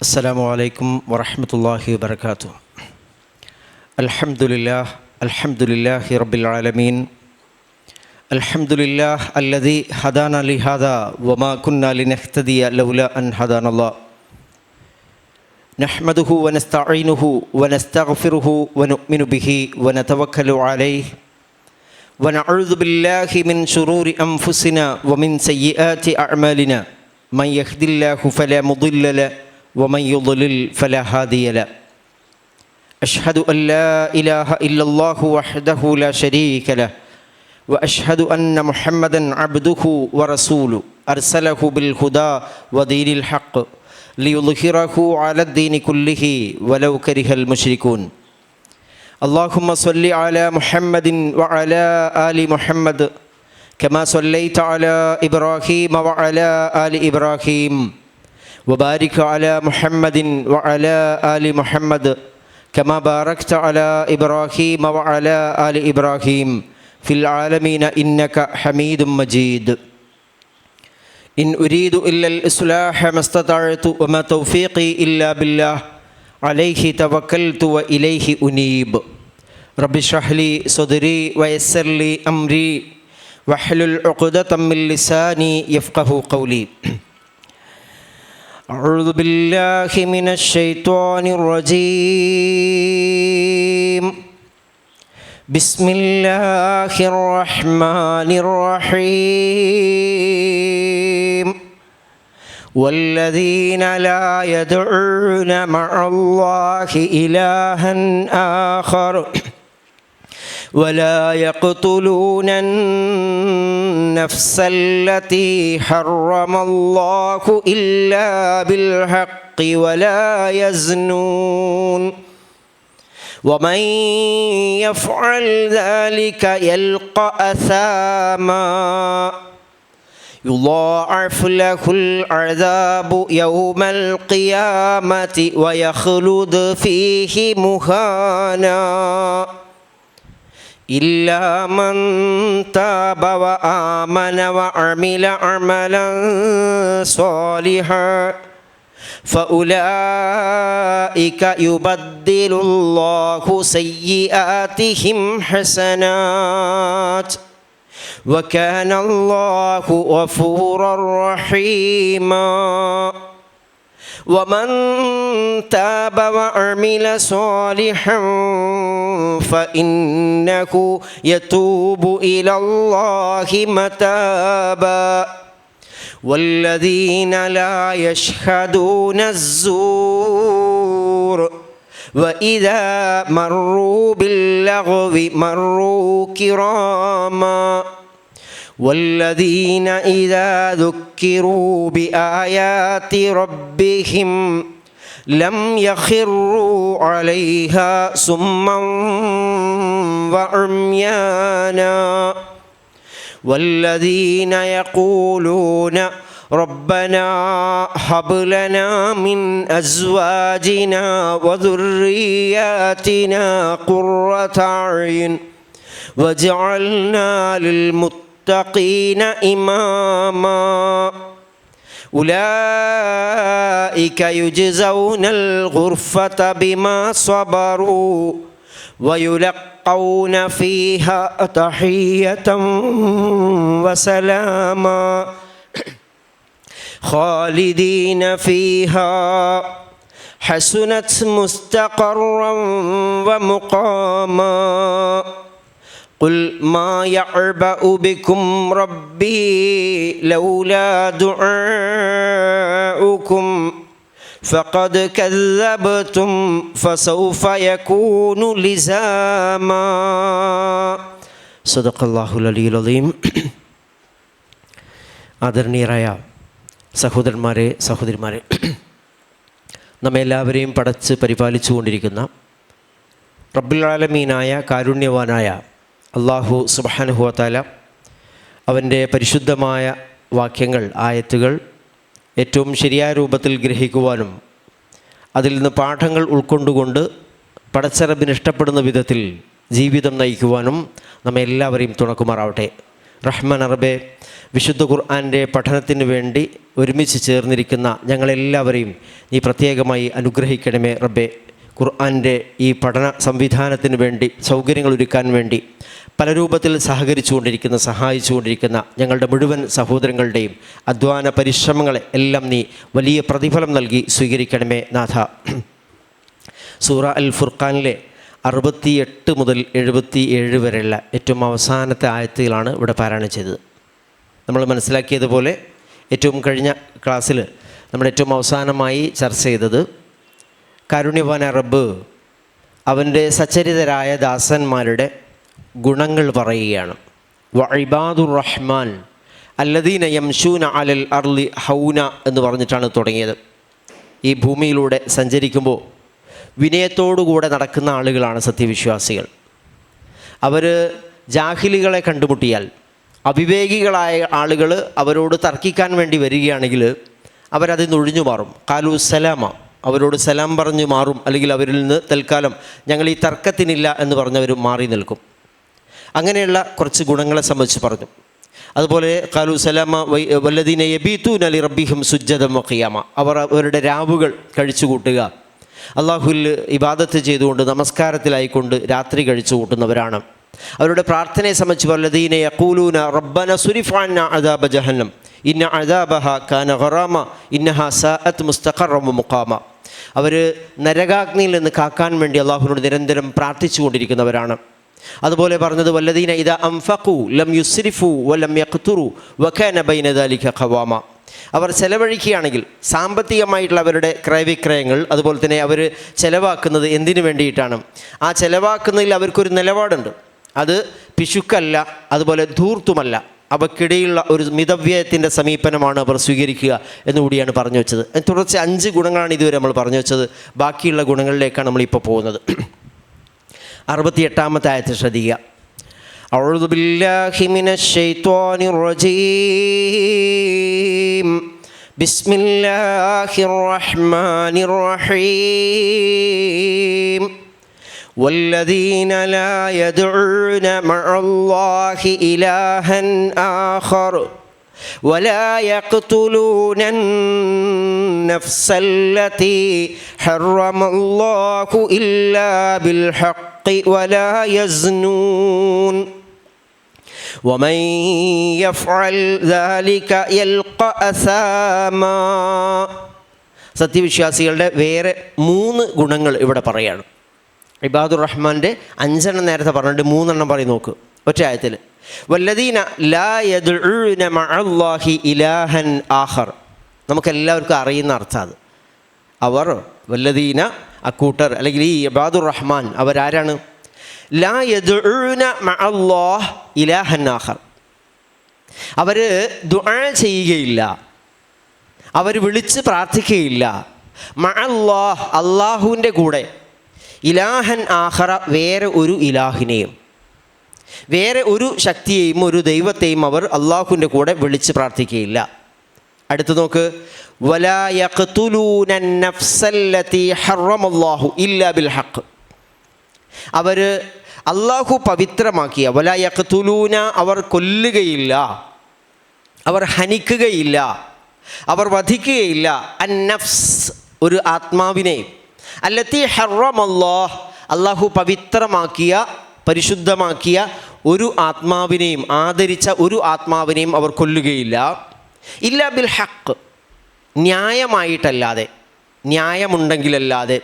السلام عليكم ورحمة الله وبركاته. الحمد لله رب العالمين. الحمد لله الذي هدانا لهذا وما كنا لنهتدي لولا أن هدانا الله. نحمده ونستعينه ونستغفره ونؤمن به ونتوكل عليه ونعوذ بالله من شرور أنفسنا ومن سيئات أعمالنا. من يهد الله فلا مضل له ومن يضلل فلا هادي له. أشهد أن لا إله إلا الله وحده لا شريك له وأشهد أن محمدا عبده ورسوله أرسله بالهدى ودين الحق ليظهره على الدين كله ولو كره المشركون. اللهم صل على محمد وعلى آل محمد كما صليت على إبراهيم وعلى آل إبراهيم وبارك على محمد وعلى آل محمد كما باركت على إبراهيم وعلى آل إبراهيم في العالمين إنك حميد مجيد. إن أريد إلا الإصلاح ما استطعت وما توفيقي إلا بالله عليه توكلت وإليه أنيب. رب اشرح لي صدري ويسر لي أمري واحلل عقدة من لساني يفقه قولي. أعوذ بالله من الشيطان الرجيم. بسم الله الرحمن الرحيم. والذين لا يدعون مع الله إلها آخر ولا يقتلون النفس التي حرم الله إلا بالحق ولا يزنون ومن يفعل ذلك يلقى أثاما يضاعف له العذاب يوم القيامة ويخلد فيه مهانا إلا من تاب وآمن وعمل عملا صالحا فأولئك يبدل الله سيئاتهم حسنات وكان الله غفورا رحيما. ومن تاب وعمل صالحا فإنه يتوب إلى الله متابا. والذين لا يشهدون الزور وإذا مروا باللغو مروا كراما. والذين إذا ذكروا بآيات ربهم لم يخروا عليها صما وعميانا. والذين يقولون ربنا هب لنا من أزواجنا وذرياتنا قرة أعين واجعلنا للمتقين إماما. أولئك يجزون الغرفة بما صبروا ويلقون فيها تحية وسلاما خالدين فيها حسنت مستقرا ومقاما. قل ما يعبأ بكم ربي لولا دعاؤكم فقد كذبتم فسوف يكون لزاما. صدق الله العلي العظيم. ആദരണീയരായ സഹോദരന്മാരെ സഹോദരിമാരെ, നമ്മെല്ലാവരെയും പടച്ച് പരിപാലിച്ചു കൊണ്ടിരിക്കുന്ന റബ്ബുൽ ആലമീനായ കാരുണ്യവാനായ അല്ലാഹു സുബ്ഹാനഹു വ തആല അവൻ്റെ പരിശുദ്ധമായ വാക്യങ്ങൾ, ആയത്തുകൾ ഏറ്റവും ശരിയായ രൂപത്തിൽ ഗ്രഹിക്കുവാനും അതിൽ നിന്ന് പാഠങ്ങൾ ഉൾക്കൊണ്ടുകൊണ്ട് പടച്ച റബ്ബിന് ഇഷ്ടപ്പെടുന്ന വിധത്തിൽ ജീവിതം നയിക്കുവാനും നമ്മെല്ലാവരെയും തുണക്കുമാറാവട്ടെ. റഹ്മാൻ റബ്ബേ, വിശുദ്ധ ഖുർആൻ്റെ പഠനത്തിന് വേണ്ടി ഒരുമിച്ച് ചേർന്നിരിക്കുന്ന ഞങ്ങളെല്ലാവരെയും നീ പ്രത്യേകമായി അനുഗ്രഹിക്കണമേ റബ്ബേ. ഖുർആൻ്റെ ഈ പഠന സംവിധാനത്തിന് വേണ്ടി സൗകര്യങ്ങൾ ഒരുക്കാൻ വേണ്ടി പല രൂപത്തിൽ സഹായിച്ചുകൊണ്ടിരിക്കുന്ന ഞങ്ങളുടെ മുഴുവൻ സഹോദരങ്ങളുടെയും അധ്വാന പരിശ്രമങ്ങളെ എല്ലാം നീ വലിയ പ്രതിഫലം നൽകി സ്വീകരിക്കണമേ നാഥ. സൂറ അൽ ഫുർഖാനിലെ 68 മുതൽ 77 വരെയുള്ള ഏറ്റവും അവസാനത്തെ ആയത്തുകളാണ് ഇവിടെ പാരായണം ചെയ്തത്. നമ്മൾ മനസ്സിലാക്കിയതുപോലെ ഏറ്റവും കഴിഞ്ഞ ക്ലാസ്സിൽ നമ്മൾ ഏറ്റവും അവസാനമായി ചർച്ച ചെയ്തത് കാരുണ്യവാനായ റബ്ബ് അവൻ്റെ സച്ചരിതരായ ദാസന്മാരുടെ ഗുണങ്ങൾ പറയുകയാണ്. വഇബാദുർ റഹ്മാൻ അല്ലദീന യംശൂന അലൽ അർളി ഹൗന എന്ന് പറഞ്ഞിട്ടാണ് തുടങ്ങിയത്. ഈ ഭൂമിയിലൂടെ സഞ്ചരിക്കുമ്പോൾ വിനയത്തോടുകൂടെ നടക്കുന്ന ആളുകളാണ് സത്യവിശ്വാസികൾ. അവർ ജാഹിലികളെ കണ്ടുമുട്ടിയാൽ, അവിവേകികളായ ആളുകൾ അവരോട് തർക്കിക്കാൻ വേണ്ടി വരികയാണെങ്കിൽ അവരതിൽ നിന്ന് ഒഴിഞ്ഞു മാറും. ഖാലു സലാമ, അവരോട് സലാം പറഞ്ഞു മാറും. അല്ലെങ്കിൽ അവരിൽ നിന്ന് തൽക്കാലം ഞങ്ങൾ ഈ തർക്കത്തിനില്ല എന്ന് പറഞ്ഞവർ മാറി നിൽക്കും. അങ്ങനെയുള്ള കുറച്ച് ഗുണങ്ങളെ സംബന്ധിച്ച് പറഞ്ഞു. അതുപോലെ ഖാലു സലാമ വല്ലദീന യബീതൂന ലിറബ്ബിഹിം സുജ്ജദൻ വഖിയാമ, അവർ അവരുടെ രാവുകൾ കഴിച്ചു കൂട്ടുക, അള്ളാഹുവിൽ ഇബാദത്ത് ചെയ്തുകൊണ്ട് നമസ്കാരത്തിലായിക്കൊണ്ട് രാത്രി കഴിച്ചു കൂട്ടുന്നവരാണ്. അവരുടെ പ്രാർത്ഥനയെ സംബന്ധിച്ച് വല്ലദീന യഖൂലൂന റബ്ബന സുരിഫ് അന്നാ അദാബ ജഹന്നം ഇന്ന അദാബഹ കാന ഗറാമ ഇന്നഹ സാഅത് മുസ്തഖറൻ വമുഖാമ, അവർ നരകാഗ്നിയിൽ നിന്ന് കാക്കാൻ വേണ്ടി അള്ളാഹുവിനോട് നിരന്തരം പ്രാർത്ഥിച്ചു കൊണ്ടിരിക്കുന്നവരാണ്. അതുപോലെ പറഞ്ഞത് വല്ലദീന ഇദാ അൻഫഖു ലം യുസ്രിഫു വലം യഖ്തുറു വകാന ബൈന ദാലിക ഖവാമ, അവർ ചെലവഴിക്കുകയാണെങ്കിൽ സാമ്പത്തികമായിട്ടുള്ള അവരുടെ ക്രയവിക്രയങ്ങൾ, അതുപോലെ തന്നെ അവർ ചെലവാക്കുന്നത് എന്തിനു വേണ്ടിയിട്ടാണ്, ആ ചെലവാക്കുന്നതിൽ അവർക്കൊരു നിലപാടുണ്ട്. അത് പിശുക്കല്ല, അതുപോലെ ധൂർത്തുമല്ല, അവക്കിടയിലുള്ള ഒരു മിതവ്യയത്തിൻ്റെ സമീപനമാണ് അവർ സ്വീകരിക്കുക എന്നുകൂടിയാണ് പറഞ്ഞു വെച്ചത്. തുടർച്ച 5 ഗുണങ്ങളാണ് ഇതുവരെ നമ്മൾ പറഞ്ഞു വെച്ചത്. ബാക്കിയുള്ള ഗുണങ്ങളിലേക്കാണ് നമ്മളിപ്പോൾ പോകുന്നത്. 68-ാമത്തെ ആയത്ത് ശ്രദ്ധിക്കുക. أعوذ بالله من الشيطان الرجيم بسم الله الرحمن الرحيم والذين لا يدعون مع الله إلها آخر ولا يقتلون النفس التي حرم الله إلا بالحق ولا يزنون ومن يفعل ذلك يلقى أثاما. സത്യവിശ്വാസികളുടെ വേറെ 3 ഗുണങ്ങൾ ഇവിടെ പറയുകയാണ്. ഇബാദുർ റഹ്മാൻ്റെ 5 നേരത്തെ പറഞ്ഞിട്ട് 3 പറയും. നോക്ക് ഒറ്റ ആയത്തിൽ. വല്ലദീന ലാ യദ്ഉന മഅല്ലാഹി ഇലാഹൻ ആഖർ, നമുക്കെല്ലാവർക്കും അറിയുന്ന അർത്ഥം അത്. അവർ വല്ലദീന അക്കൂട്ടർ അല്ലെങ്കിൽ ഈ ഇബാദുർ റഹ്മാൻ അവരാരാണ്? ലാ യദ്ഉന മഅല്ലാഹ് ഇലാഹൻ ആഖർ, അവർ ദുആ ചെയ്യുകയില്ല, അവർ വിളിച്ച് പ്രാർത്ഥിക്കുകയില്ല. മഅല്ലാഹ് അള്ളാഹുവിൻ്റെ കൂടെ, ഇലാഹൻ ആഖറ വേറെ ഒരു ഇലാഹിനെയും, വേറെ ഒരു ശക്തിയെയും ഒരു ദൈവത്തെയും അവർ അള്ളാഹുവിൻ്റെ കൂടെ വിളിച്ച് പ്രാർത്ഥിക്കുകയില്ല. അടുത്ത് നോക്ക്. വലാ യഖ്തുലൂന നഫ്സല്ലതി ഹറമല്ലാഹു ഇല്ലാ ബിൽ ഹഖ്, അവർ അള്ളാഹു പവിത്രമാക്കിയ, വലാ യഖ്തുലൂന അവർ കൊല്ലുകയില്ല, അവർ ഹനിക്കുകയില്ല, അവർ വധിക്കുകയില്ല, അൻ നഫ്സ് ഒരു ആത്മാവിനെ, അല്ലത്തി ഹറമല്ലാഹ് അള്ളാഹു പവിത്രമാക്കിയ പരിശുദ്ധമാക്കിയ ഒരു ആത്മാവിനെയും ആദരിച്ച ഒരു ആത്മാവിനെയും അവർ കൊല്ലുകയില്ല. ഇല്ലാ ബിൽ ഹഖ് ന്യായമായിട്ടല്ലാതെ, ന്യായമുണ്ടെങ്കിലല്ലാതെ.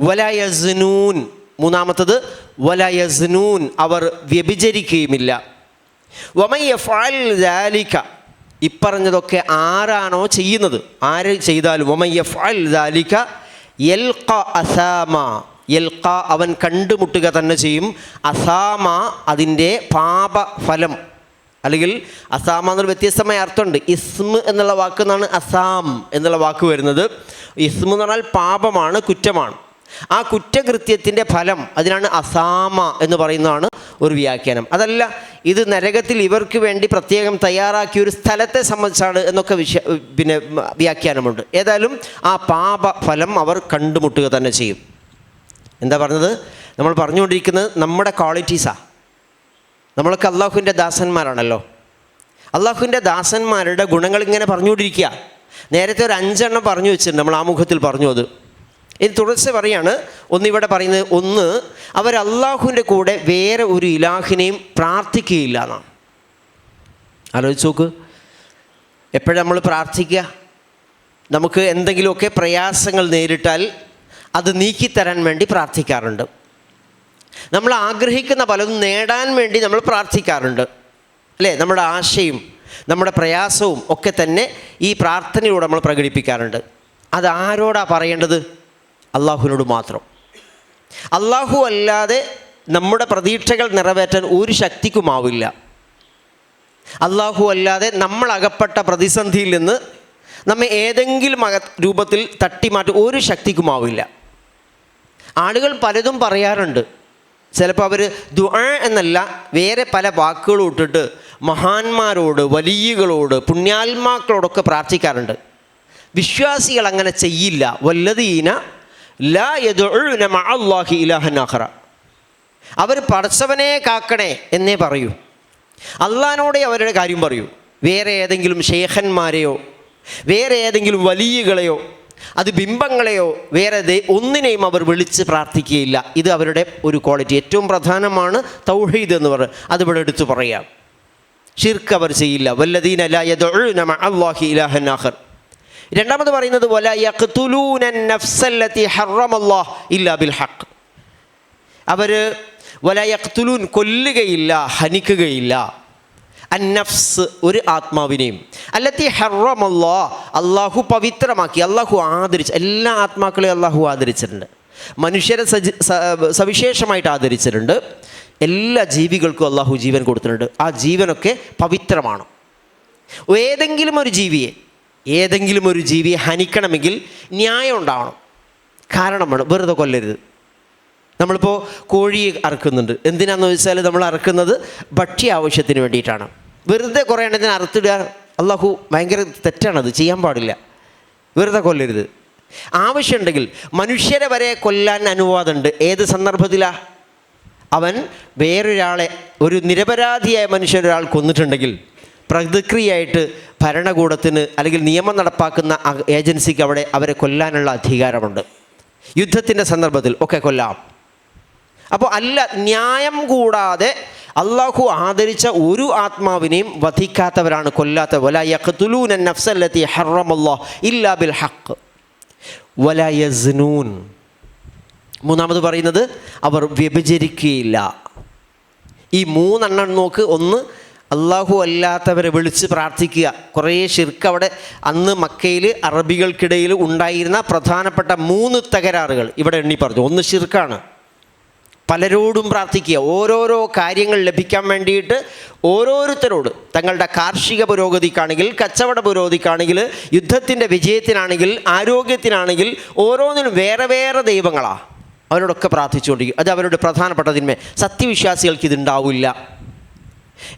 വലാ യസ്നൂൻ മൂന്നാമത്തത് വലാ യസ്നൂൻ അവർ വ്യഭിചരിക്കുകയുമില്ല. വമൻ യഫ്അൽ ദാലിക ഇപ്പറഞ്ഞതൊക്കെ ആരാണോ ചെയ്യുന്നത്, ആര് ചെയ്താലും വമൻ യഫ്അൽ ദാലിക യൽഖ അസാമ, യൽഖ അവൻ കണ്ടുമുട്ടുക തന്നെ ചെയ്യും, അസാമ അതിൻ്റെ പാപഫലം. അല്ലെങ്കിൽ അസാമ എന്നൊരു വ്യത്യസ്തമായ അർത്ഥമുണ്ട്. ഇസ്മ് എന്നുള്ള വാക്ക് നിന്നാണ് അസാം എന്നുള്ള വാക്ക് വരുന്നത്. ഇസ്മ് എന്ന് പറഞ്ഞാൽ പാപമാണ്, കുറ്റമാണ്. ആ കുറ്റകൃത്യത്തിൻ്റെ ഫലം അതിനാണ് അസാമ എന്ന് പറയുന്നതാണ് ഒരു വ്യാഖ്യാനം. അതല്ല ഇത് നരകത്തിൽ ഇവർക്ക് വേണ്ടി പ്രത്യേകം തയ്യാറാക്കിയ ഒരു സ്ഥലത്തെ സംബന്ധിച്ചാണ് എന്നൊക്കെ വ്യാഖ്യാനമുണ്ട്. ഏതായാലും ആ പാപ ഫലം അവർ കണ്ടുമുട്ടുക തന്നെ ചെയ്യും. എന്താ പറഞ്ഞത്? നമ്മൾ പറഞ്ഞുകൊണ്ടിരിക്കുന്നത് നമ്മുടെ ക്വാളിറ്റീസാണ്. നമ്മളൊക്കെ അള്ളാഹുവിൻ്റെ ദാസന്മാരാണല്ലോ. അള്ളാഹുവിൻ്റെ ദാസന്മാരുടെ ഗുണങ്ങൾ ഇങ്ങനെ പറഞ്ഞുകൊണ്ടിരിക്കുക. നേരത്തെ ഒരു 5 പറഞ്ഞു വെച്ചിട്ടുണ്ട്, നമ്മൾ ആമുഖത്തിൽ പറഞ്ഞു. അത് ഇനി തുടർച്ച പറയാണ്. ഒന്നിവിടെ പറയുന്നത്, ഒന്ന്, അവർ അള്ളാഹുവിൻ്റെ കൂടെ വേറെ ഒരു ഇലാഹിനെയും പ്രാർത്ഥിക്കുകയില്ല എന്നാണ്. ആലോചിച്ച് നോക്ക്, എപ്പോഴും നമ്മൾ പ്രാർത്ഥിക്കുക, നമുക്ക് എന്തെങ്കിലുമൊക്കെ പ്രയാസങ്ങൾ നേരിട്ടാൽ അത് നീക്കിത്തരാൻ വേണ്ടി പ്രാർത്ഥിക്കാറുണ്ട്. നമ്മൾ ആഗ്രഹിക്കുന്ന പലതും നേടാൻ വേണ്ടി നമ്മൾ പ്രാർത്ഥിക്കാറുണ്ട്, അല്ലേ? നമ്മുടെ ആശയും നമ്മുടെ പ്രയാസവും ഒക്കെ തന്നെ ഈ പ്രാർത്ഥനയിലൂടെ നമ്മൾ പ്രകടിപ്പിക്കാറുണ്ട്. അത് ആരോടാണ് പറയേണ്ടത്? അള്ളാഹുവിനോട് മാത്രം. അള്ളാഹു അല്ലാതെ നമ്മുടെ പ്രതീക്ഷകൾ നിറവേറ്റാൻ ഒരു ശക്തിക്കുമാവില്ല. അള്ളാഹു അല്ലാതെ നമ്മൾ അകപ്പെട്ട പ്രതിസന്ധിയിൽ നിന്ന് നമ്മെ ഏതെങ്കിലും രൂപത്തിൽ തട്ടിമാറ്റി ഒരു ശക്തിക്കുമാവില്ല. ആളുകൾ പലതും പറയാറുണ്ട്. ചിലപ്പോൾ അവർ ദുആ എന്നല്ല വേറെ പല വാക്കുകളും ഇട്ടിട്ട് മഹാന്മാരോട്, വലിയകളോട്, പുണ്യാത്മാക്കളോടൊക്കെ പ്രാർത്ഥിക്കാറുണ്ട്. വിശ്വാസികൾ അങ്ങനെ ചെയ്യില്ല. വല്ലദീന ലാ യദ്ഉന മഅല്ലാഹി ഇലാഹൻ ആഖറ. അവർ പടച്ചവനെ കാക്കണേ എന്നേ പറയൂ. അള്ളാഹിനോടെ അവരുടെ കാര്യം പറയൂ. വേറെ ഏതെങ്കിലും ശേഖന്മാരെയോ വേറെ ഏതെങ്കിലും വലിയകളെയോ അത് ബിംബങ്ങളെയോ വേറെ ഒന്നിനെയും അവർ വിളിച്ച് പ്രാർത്ഥിക്കുകയില്ല. ഇത് അവരുടെ ഒരു ക്വാളിറ്റി. ഏറ്റവും പ്രധാനമാണ് തൗഹീദ് എന്ന് പറയുന്നത്. അതിവിടെ എടുത്തു പറയാം. ഷിർക്ക് അവർ ചെയ്യില്ല. വല്ലദീന ലാ യദ്ഉന മഅല്ലാഹി ഇലാഹൻ ആഖർ. രണ്ടാമത് പറയുന്നത് വലാ യഖ്തുലൂന നഫ്സല്ലതി ഹറമല്ലാഹ് ഇല്ലാ ബിൽ ഹഖ്. അവർ വലാ യഖ്തുലൂൻ കൊല്ലുകയില്ല, ഹനിക്കുകയില്ല. അന്നഫ്സ് ഒരു ആത്മാവിനെയും, അല്ലത്തി ഹറമല്ലാഹ് അള്ളാഹു പവിത്രമാക്കി, അള്ളാഹു ആദരിച്ച്. എല്ലാ ആത്മാക്കളെയും അള്ളാഹു ആദരിച്ചിട്ടുണ്ട്. മനുഷ്യരെ സവിശേഷമായിട്ട് ആദരിച്ചിട്ടുണ്ട്. എല്ലാ ജീവികൾക്കും അള്ളാഹു ജീവൻ കൊടുത്തിട്ടുണ്ട്. ആ ജീവനൊക്കെ പവിത്രമാണ്. ഏതെങ്കിലും ഒരു ജീവിയെ ഹനിക്കണമെങ്കിൽ ന്യായം ഉണ്ടാവണം, കാരണം വേണം. വെറുതെ കൊല്ലരുത്. നമ്മളിപ്പോൾ കോഴിയെ അറുക്കുന്നുണ്ട്. എന്തിനാണെന്ന് വെച്ചാൽ നമ്മൾ അറുക്കുന്നത് ഭക്ഷ്യ ആവശ്യത്തിന് വേണ്ടിയിട്ടാണ്. വെറുതെ കുറേ എണ്ണത്തിന് അറുത്തിടുക അള്ളാഹു ഭയങ്കര തെറ്റാണത്, ചെയ്യാൻ പാടില്ല. വെറുതെ കൊല്ലരുത്. ആവശ്യമുണ്ടെങ്കിൽ മനുഷ്യരെ വരെ കൊല്ലാൻ അനുവാദമുണ്ട്. ഏത് സന്ദർഭത്തിലാണ്? അവൻ വേറൊരാളെ, ഒരു നിരപരാധിയായ മനുഷ്യരൊരാൾ കൊന്നിട്ടുണ്ടെങ്കിൽ പ്രതിക്രിയയായിട്ട് ഭരണകൂടത്തിന് അല്ലെങ്കിൽ നിയമം നടപ്പാക്കുന്ന ഏജൻസിക്ക് അവരെ കൊല്ലാനുള്ള അധികാരമുണ്ട്. യുദ്ധത്തിൻ്റെ സന്ദർഭത്തിൽ ഒക്കെ കൊല്ലാം. അപ്പോൾ അല്ല, ന്യായം കൂടാതെ അള്ളാഹു ആദരിച്ച ഒരു ആത്മാവിനെയും വധിക്കാത്തവരാണ്, കൊല്ലാത്ത. വലാ യഖ്തുലൂന നഫ്സല്ലതി ഹറമല്ലാഹ് ഇല്ലാ ബിൽ ഹഖ് വലാ യസ്നൂൻ. മൂന്നാമത് പറയുന്നത് അവർ വ്യഭിചരിക്കുകയില്ല. ഈ 3 നോക്ക്. ഒന്ന്, അള്ളാഹു അല്ലാത്തവരെ വിളിച്ച് പ്രാർത്ഥിക്കുക. കുറേ ഷിർക്ക് അവിടെ അന്ന് മക്കയിൽ അറബികൾക്കിടയിൽ ഉണ്ടായിരുന്ന പ്രധാനപ്പെട്ട 3 തകരാറുകൾ ഇവിടെ എണ്ണി പറഞ്ഞു. ഒന്ന് ഷിർക്കാണ്. പലരോടും പ്രാർത്ഥിക്കുക. ഓരോരോ കാര്യങ്ങൾ ലഭിക്കാൻ വേണ്ടിയിട്ട് ഓരോരുത്തരോട്, തങ്ങളുടെ കാർഷിക പുരോഗതിക്കാണെങ്കിൽ, കച്ചവട പുരോഗതിക്കാണെങ്കിൽ, യുദ്ധത്തിൻ്റെ വിജയത്തിനാണെങ്കിൽ, ആരോഗ്യത്തിനാണെങ്കിൽ, ഓരോന്നിനും വേറെ വേറെ ദൈവങ്ങളാണ്. അവരോടൊക്കെ പ്രാർത്ഥിച്ചുകൊണ്ടിരിക്കും. അത് അവരുടെ പ്രധാനപ്പെട്ട തിന്മ. സത്യവിശ്വാസികൾക്ക് ഇതുണ്ടാവില്ല.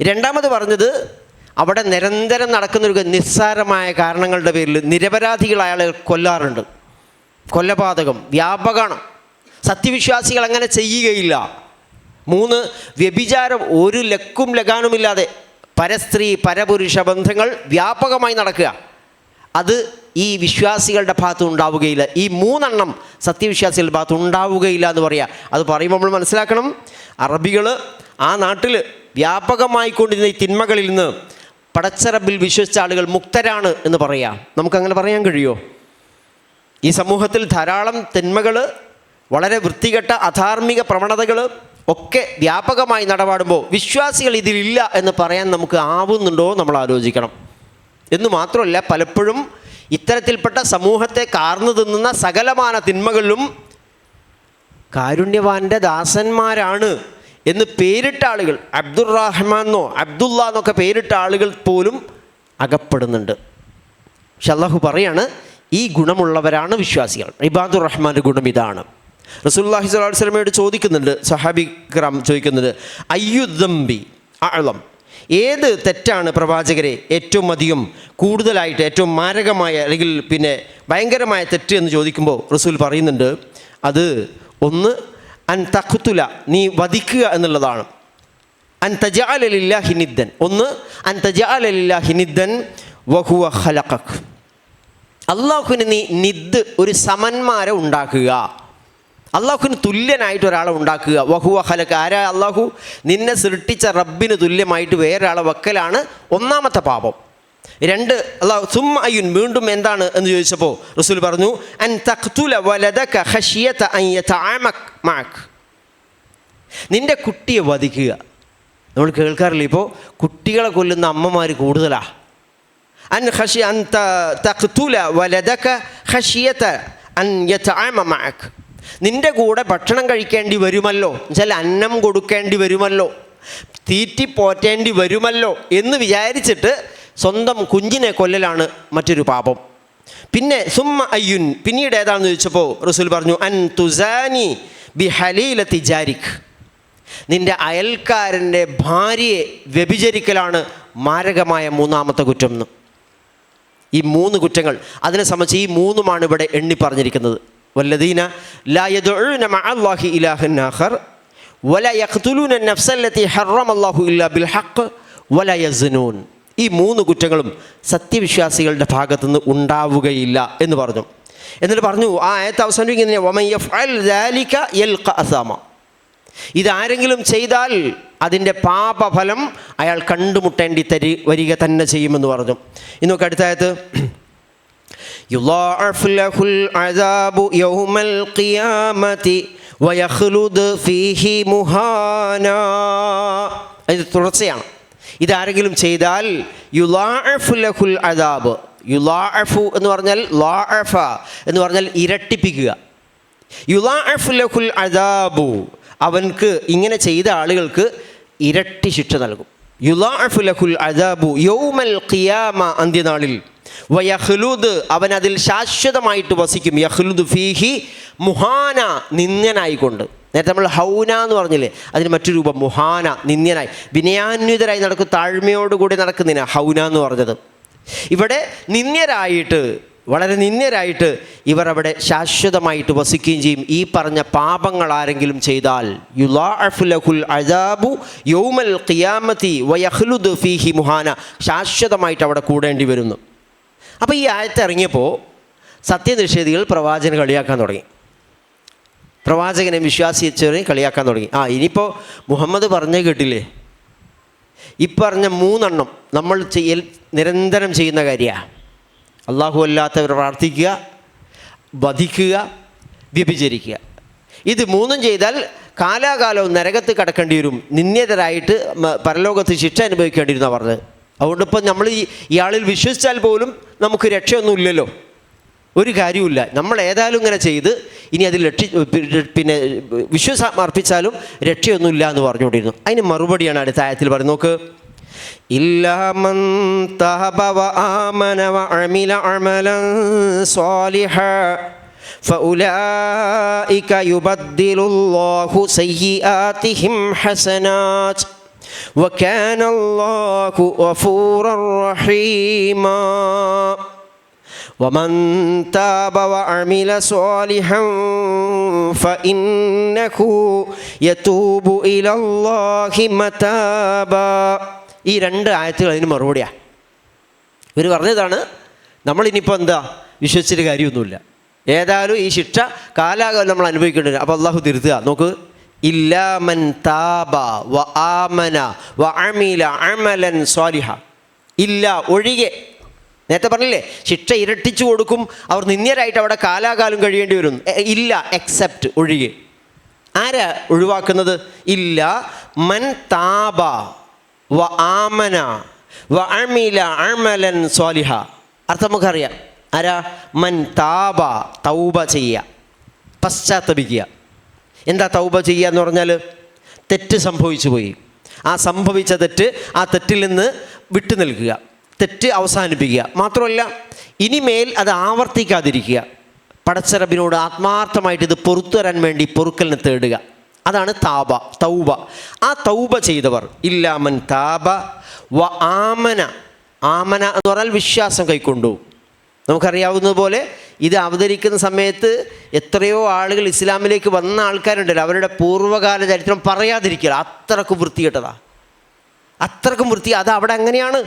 രണ്ടാമത് പറഞ്ഞത്, അവിടെ നിരന്തരം നടക്കുന്നൊരു നിസ്സാരമായ കാരണങ്ങളുടെ പേരിൽ നിരപരാധികളായ ആളുകൾ കൊല്ലാറുണ്ട്. കൊലപാതകം വ്യാപകമാണ്. സത്യവിശ്വാസികൾ അങ്ങനെ ചെയ്യുകയില്ല. 3, വ്യഭിചാരം ഒരു ലക്കും ലഗാനുമില്ലാതെ പരസ്ത്രീ പരപുരുഷ ബന്ധങ്ങൾ വ്യാപകമായി നടക്കുക. അത് ഈ വിശ്വാസികളുടെ ഭാഗത്ത് ഉണ്ടാവുകയില്ല. ഈ 3 സത്യവിശ്വാസികളുടെ ഭാഗത്ത് ഉണ്ടാവുകയില്ല എന്ന് പറയുക. അത് പറയുമ്പോൾ നമ്മൾ മനസ്സിലാക്കണം, അറബികൾ ആ നാട്ടിൽ വ്യാപകമായിക്കൊണ്ടിരുന്ന ഈ തിന്മകളിൽ നിന്ന് പടച്ചറബിൽ വിശ്വസിച്ച ആളുകൾ മുക്തരാണ് എന്ന് പറയാം. നമുക്കങ്ങനെ പറയാൻ കഴിയുമോ? ഈ സമൂഹത്തിൽ ധാരാളം തിന്മകൾ, വളരെ വൃത്തികെട്ട അധാർമിക പ്രവണതകൾ ഒക്കെ വ്യാപകമായി നടപാടുമ്പോൾ വിശ്വാസികൾ ഇതിലില്ല എന്ന് പറയാൻ നമുക്ക് ആവുന്നുണ്ടോ നമ്മൾ ആലോചിക്കണം. എന്ന് മാത്രമല്ല, പലപ്പോഴും ഇത്തരത്തിൽപ്പെട്ട സമൂഹത്തെ കാർന്നു തിന്നുന്ന സകലമാന തിന്മകളിലും കാരുണ്യവാൻ്റെ ദാസന്മാരാണ് എന്ന് പേരിട്ട ആളുകൾ, അബ്ദുറഹ്മാനോ അബ്ദുള്ള എന്നൊക്കെ പേരിട്ട ആളുകൾ പോലും അകപ്പെടുന്നുണ്ട്. പക്ഷെ അല്ലാഹു പറയാണ്, ഈ ഗുണമുള്ളവരാണ് വിശ്വാസികൾ. ഇബാദുർ റഹ്മാൻ്റെ ഗുണം ഇതാണ്. റസൂലുള്ളാഹി സ്വല്ലല്ലാഹു അലൈഹി വസല്ലമയോട് ചോദിക്കുന്നുണ്ട്, സഹാബി കിറാം ചോദിക്കുന്നുണ്ട്, അയ്യുദ്ദംബി അഅ്ളം, ഏത് തെറ്റാണ് പ്രവാചകരെ ഏറ്റവും അധികം കൂടുതലായിട്ട് ഏറ്റവും മാരകമായ അല്ലെങ്കിൽ ഭയങ്കരമായ തെറ്റ് എന്ന് ചോദിക്കുമ്പോൾ റസൂൽ പറയുന്നുണ്ട്, അത് ഒന്ന് അൻ തഖ്തുല, നീ വധിക്കുക എന്നുള്ളതാണ്. അൻ തജഅല ലില്ലാഹി നിദ്ദൻ. ഒന്ന്, അൻ തജഅല ലില്ലാഹി നിദ്ദൻ വഹുവ ഖലഖക്. അള്ളാഹുവിന് നീ നിദ്, ഒരു സമന്മാരെ ഉണ്ടാക്കുക, അള്ളാഹുവിന് തുല്യനായിട്ട് ഒരാളെ ഉണ്ടാക്കുക. വഹുവ ഖലഖ, ആരാ? അള്ളാഹു. നിന്നെ സൃഷ്ടിച്ച റബ്ബിന് തുല്യമായിട്ട് വേറൊരാളെ വക്കലാണ് ഒന്നാമത്തെ പാപം. രണ്ട്, അള്ളാഹു സുമ്മ അയ്യുൻ, വീണ്ടും എന്താണ് എന്ന് ചോദിച്ചപ്പോൾ റസൂൽ പറഞ്ഞു, അൻ തഖ്തുല വലദക ഖശിയത അൻ യതഅമക് മഅക്. നിൻ്റെ കുട്ടിയെ വധിക്കുക. നമ്മൾ കേൾക്കാറില്ല, ഇപ്പോൾ കുട്ടികളെ കൊല്ലുന്ന അമ്മമാർ കൂടുതലാണ്. അൻ തഖ്തുല വലദക ഖശിയത അൻ യതഅമ മഅക്. നിൻ്റെ കൂടെ ഭക്ഷണം കഴിക്കേണ്ടി വരുമല്ലോ, എന്നുവെച്ചാൽ അന്നം കൊടുക്കേണ്ടി വരുമല്ലോ, തീറ്റി പോറ്റേണ്ടി വരുമല്ലോ എന്ന് വിചാരിച്ചിട്ട് സ്വന്തം കുഞ്ഞിനെ കൊല്ലലാണ് മറ്റൊരു പാപം. പിന്നെ സുമ്മ അയ്യുൻ, പിന്നീട് ഏതാണെന്ന് ചോദിച്ചപ്പോൾ റസൂൽ പറഞ്ഞു, അൻ തുസാനി ബിഹലീലത്തി ജാരിക്. നിൻ്റെ അയൽക്കാരൻ്റെ ഭാര്യയെ വ്യഭിചരിക്കലാണ് മാരകമായ മൂന്നാമത്തെ കുറ്റം എന്ന്. ഈ മൂന്ന് കുറ്റങ്ങൾ, അതിനെ സംബന്ധിച്ച് ഈ മൂന്നുമാണ് ഇവിടെ എണ്ണി പറഞ്ഞിരിക്കുന്നത്. വല്ലദീന ലാ യദ്ഉന മഅല്ലാഹി ഇലാഹൻ ആഖർ വലാ യഖ്തുലൂന നഫ്സല്ലതി ഹറമല്ലാഹു ഇല്ലാ ബിൽ ഹഖ് വലാ യസ്നൂൻ. ഈ മൂന്ന് കുറ്റങ്ങളും സത്യവിശ്വാസികളുടെ ഭാഗത്തുനിന്ന് ഉണ്ടാവുകയില്ല എന്ന് പറഞ്ഞു. എന്നിട്ട് പറഞ്ഞു, ആ ആയത്ത് അവസാനിപ്പിക്കുന്നത് വമൻ യഫ്അൽ ദാലിക യൽഖ അസാമ. ഇതാരെങ്കിലും ചെയ്താൽ അതിൻ്റെ പാപഫലം അയാൾ കണ്ടുമുട്ടേണ്ടി വരിക തന്നെ ചെയ്യുമെന്ന് പറഞ്ഞു. ഇന്നൊക്കെ അടുത്ത ആയത്ത്, യുളാഅഫ് ലഹുൽ അദാബു യൗമൽ ഖിയാമത്തി വയഖ്ലുദ് ഫീഹി മുഹാനാ. ഇത് തുടർച്ചയാണ്. ഇതാരെങ്കിലും ചെയ്താൽ യുളാഅഫ് ലഹുൽ അദാബ്. യുളാഅഫു എന്ന് പറഞ്ഞാൽ, ളാഅഫ എന്ന് പറഞ്ഞാൽ ഇരട്ടിപ്പിക്കുക. യുളാഅഫ് ലഹുൽ അദാബു, അവൻക്ക് ഇങ്ങനെ ചെയ്ത ആളുകൾക്ക് ഇരട്ടി ശിക്ഷ നൽകും. യുളാഅഫ് ലഹുൽ അദാബു യൗമൽ ഖിയാമ, അന്ത്യനാളിൽ. വയഖ്ലുദ്, അവൻ അതിൽ ശാശ്വതമായിട്ട് വസിക്കും. യഖ്ലുദ് ഫീഹി മുഹാന, നിന്ദ്യനായിക്കൊണ്ട്. നേരത്തെ നമ്മൾ ഹൗന എന്ന് പറഞ്ഞില്ലേ, അതിന് മറ്റൊരു രൂപം മുഹാന, നിന്ദ്യനായി, വിനയാന്വിതരായി നടക്കും, താഴ്മയോടുകൂടി നടക്കുന്നതിന് ഹൗന എന്ന് പറഞ്ഞത്. ഇവിടെ നിന്ദ്യരായിട്ട്, വളരെ നിന്ദ്യരായിട്ട് ഇവർ അവിടെ ശാശ്വതമായിട്ട് വസിക്കുകയും ചെയ്യും. ഈ പറഞ്ഞ പാപങ്ങൾ ആരെങ്കിലും ചെയ്താൽ യുളാഅഫ് ലഹുൽ അദാബു യൗമൽ ഖിയാമത്തി വയഖ്ലുദ് ഫീഹി മുഹാന, ശാശ്വതമായിട്ട് അവിടെ കൂടേണ്ടി വരുന്നു. അപ്പോൾ ഈ ആയത്ത് ഇറങ്ങിയപ്പോൾ സത്യനിഷേധികൾ പ്രവാചകനെ കളിയാക്കാൻ തുടങ്ങി. പ്രവാചകനെ വിശ്വാസിച്ചവരെ കളിയാക്കാൻ തുടങ്ങി. ഇനിയിപ്പോൾ മുഹമ്മദ് പറഞ്ഞേ കേട്ടില്ലേ, ഈ പറഞ്ഞ മൂന്നെണ്ണം നമ്മൾ നിരന്തരം ചെയ്യുന്ന കാര്യമാണ്. അള്ളാഹു അല്ലാത്തവർ പ്രാർത്ഥിക്കുക, വധിക്കുക, വ്യഭിചരിക്കുക. ഇത് മൂന്നും ചെയ്താൽ കാലാകാലവും നരകത്ത് കടക്കേണ്ടി വരും, നിന്ദ്യതരായിട്ട് പരലോകത്ത് ശിക്ഷ അനുഭവിക്കേണ്ടി വരുന്ന പറഞ്ഞത്. അതുകൊണ്ട് ഇപ്പം നമ്മൾ ഇയാളിൽ വിശ്വസിച്ചാൽ പോലും നമുക്ക് രക്ഷയൊന്നുമില്ലല്ലോ, ഒരു കാര്യമില്ല. നമ്മൾ ഏതായാലും ഇങ്ങനെ ചെയ്ത് ഇനി അതിൽ പിന്നെ വിശ്വാസം അർപ്പിച്ചാലും രക്ഷയൊന്നുമില്ല എന്ന് പറഞ്ഞുകൊണ്ടിരുന്നു. അതിന് മറുപടിയാണ് അടുത്ത ആയത്തിൽ പറയുന്നത്. നോക്ക്, ഇല്ലാ മൻ തഹബ വ ആമന വ അമില അമലൻ സ്വാലിഹാ ഫഉലൈക യുബദ്ദിലുല്ലാഹു സയ്യിആതിഹിം ഹസനാത് വകാന അല്ലാഹു ഗഫൂറർ റഹീമാ വമൻ താബ വഅമില സ്വാലിഹൻ ഫഇന്നഹു യതൂബു ഇലല്ലാഹി മതാബാ. ഈ രണ്ട് ആയത്തുകൾ അതിന് മറുപടിയാണ്. ഇവർ പറഞ്ഞതാണ്, നമ്മളിനിയിപ്പോൾ എന്താ വിശ്വസിച്ചിട്ട് കാര്യമൊന്നുമില്ല, ഏതായാലും ഈ ശിക്ഷ കാലാകാലം നമ്മൾ അനുഭവിക്കേണ്ടി വരും. അപ്പോൾ അള്ളാഹു തിരുത്തുക. നോക്ക്, ഇല്ലാ മൻ താബ വ ആമന വ അമില അമലൻ സ്വാലിഹ. ഇല്ല, ഒഴികെ. നേരത്തെ പറഞ്ഞില്ലേ, ശിക്ഷ ഇരട്ടിച്ചു കൊടുക്കും, അവർ നിന്ദ്യരായിട്ട് അവിടെ കാലാകാലം കഴിയേണ്ടി വരും. ഇല്ല, എക്സെപ്റ്റ്, ഒഴികെ. ആരാ ഒഴിവാക്കുന്നത്? ഇല്ല മൻ താബ വ ആമന വ അമില അമലൻ സ്വാലിഹ. അർത്ഥം നമുക്കറിയാം. ആരാ? മൻ താബ, തൗബ ചെയ്യുക, പശ്ചാത്തപിക്കുക. എന്താ തൗബ ചെയ്യുക എന്ന് പറഞ്ഞാൽ? തെറ്റ് സംഭവിച്ചു പോയി, ആ സംഭവിച്ച തെറ്റ്, ആ തെറ്റിൽ നിന്ന് വിട്ടു നിൽക്കുക, തെറ്റ് അവസാനിപ്പിക്കുക. മാത്രമല്ല ഇനിമേൽ അത് ആവർത്തിക്കാതിരിക്കുക. പടച്ചറബിനോട് ആത്മാർത്ഥമായിട്ട് ഇത് പൊറത്തു തരാൻ വേണ്ടി പൊറുക്കലിനെ തേടുക. അതാണ് താബ, തൗബ. ആ തൗബ ചെയ്തവർ, ഇല്ലാ മൻ താബ വ ആമന. ആമന എന്ന് പറഞ്ഞാൽ വിശ്വാസം കൈക്കൊണ്ടു. നമുക്കറിയാവുന്നതുപോലെ ഇത് അവതരിക്കുന്ന സമയത്ത് എത്രയോ ആളുകൾ ഇസ്ലാമിലേക്ക് വന്ന ആൾക്കാരുണ്ടല്ലോ, അവരുടെ പൂർവ്വകാല ചരിത്രം പറയാതിരിക്കുക, അത്രക്ക് വൃത്തികെട്ടതാണ്. അത്രക്കും വൃത്തി. അത് അവിടെ അങ്ങനെയാണ്,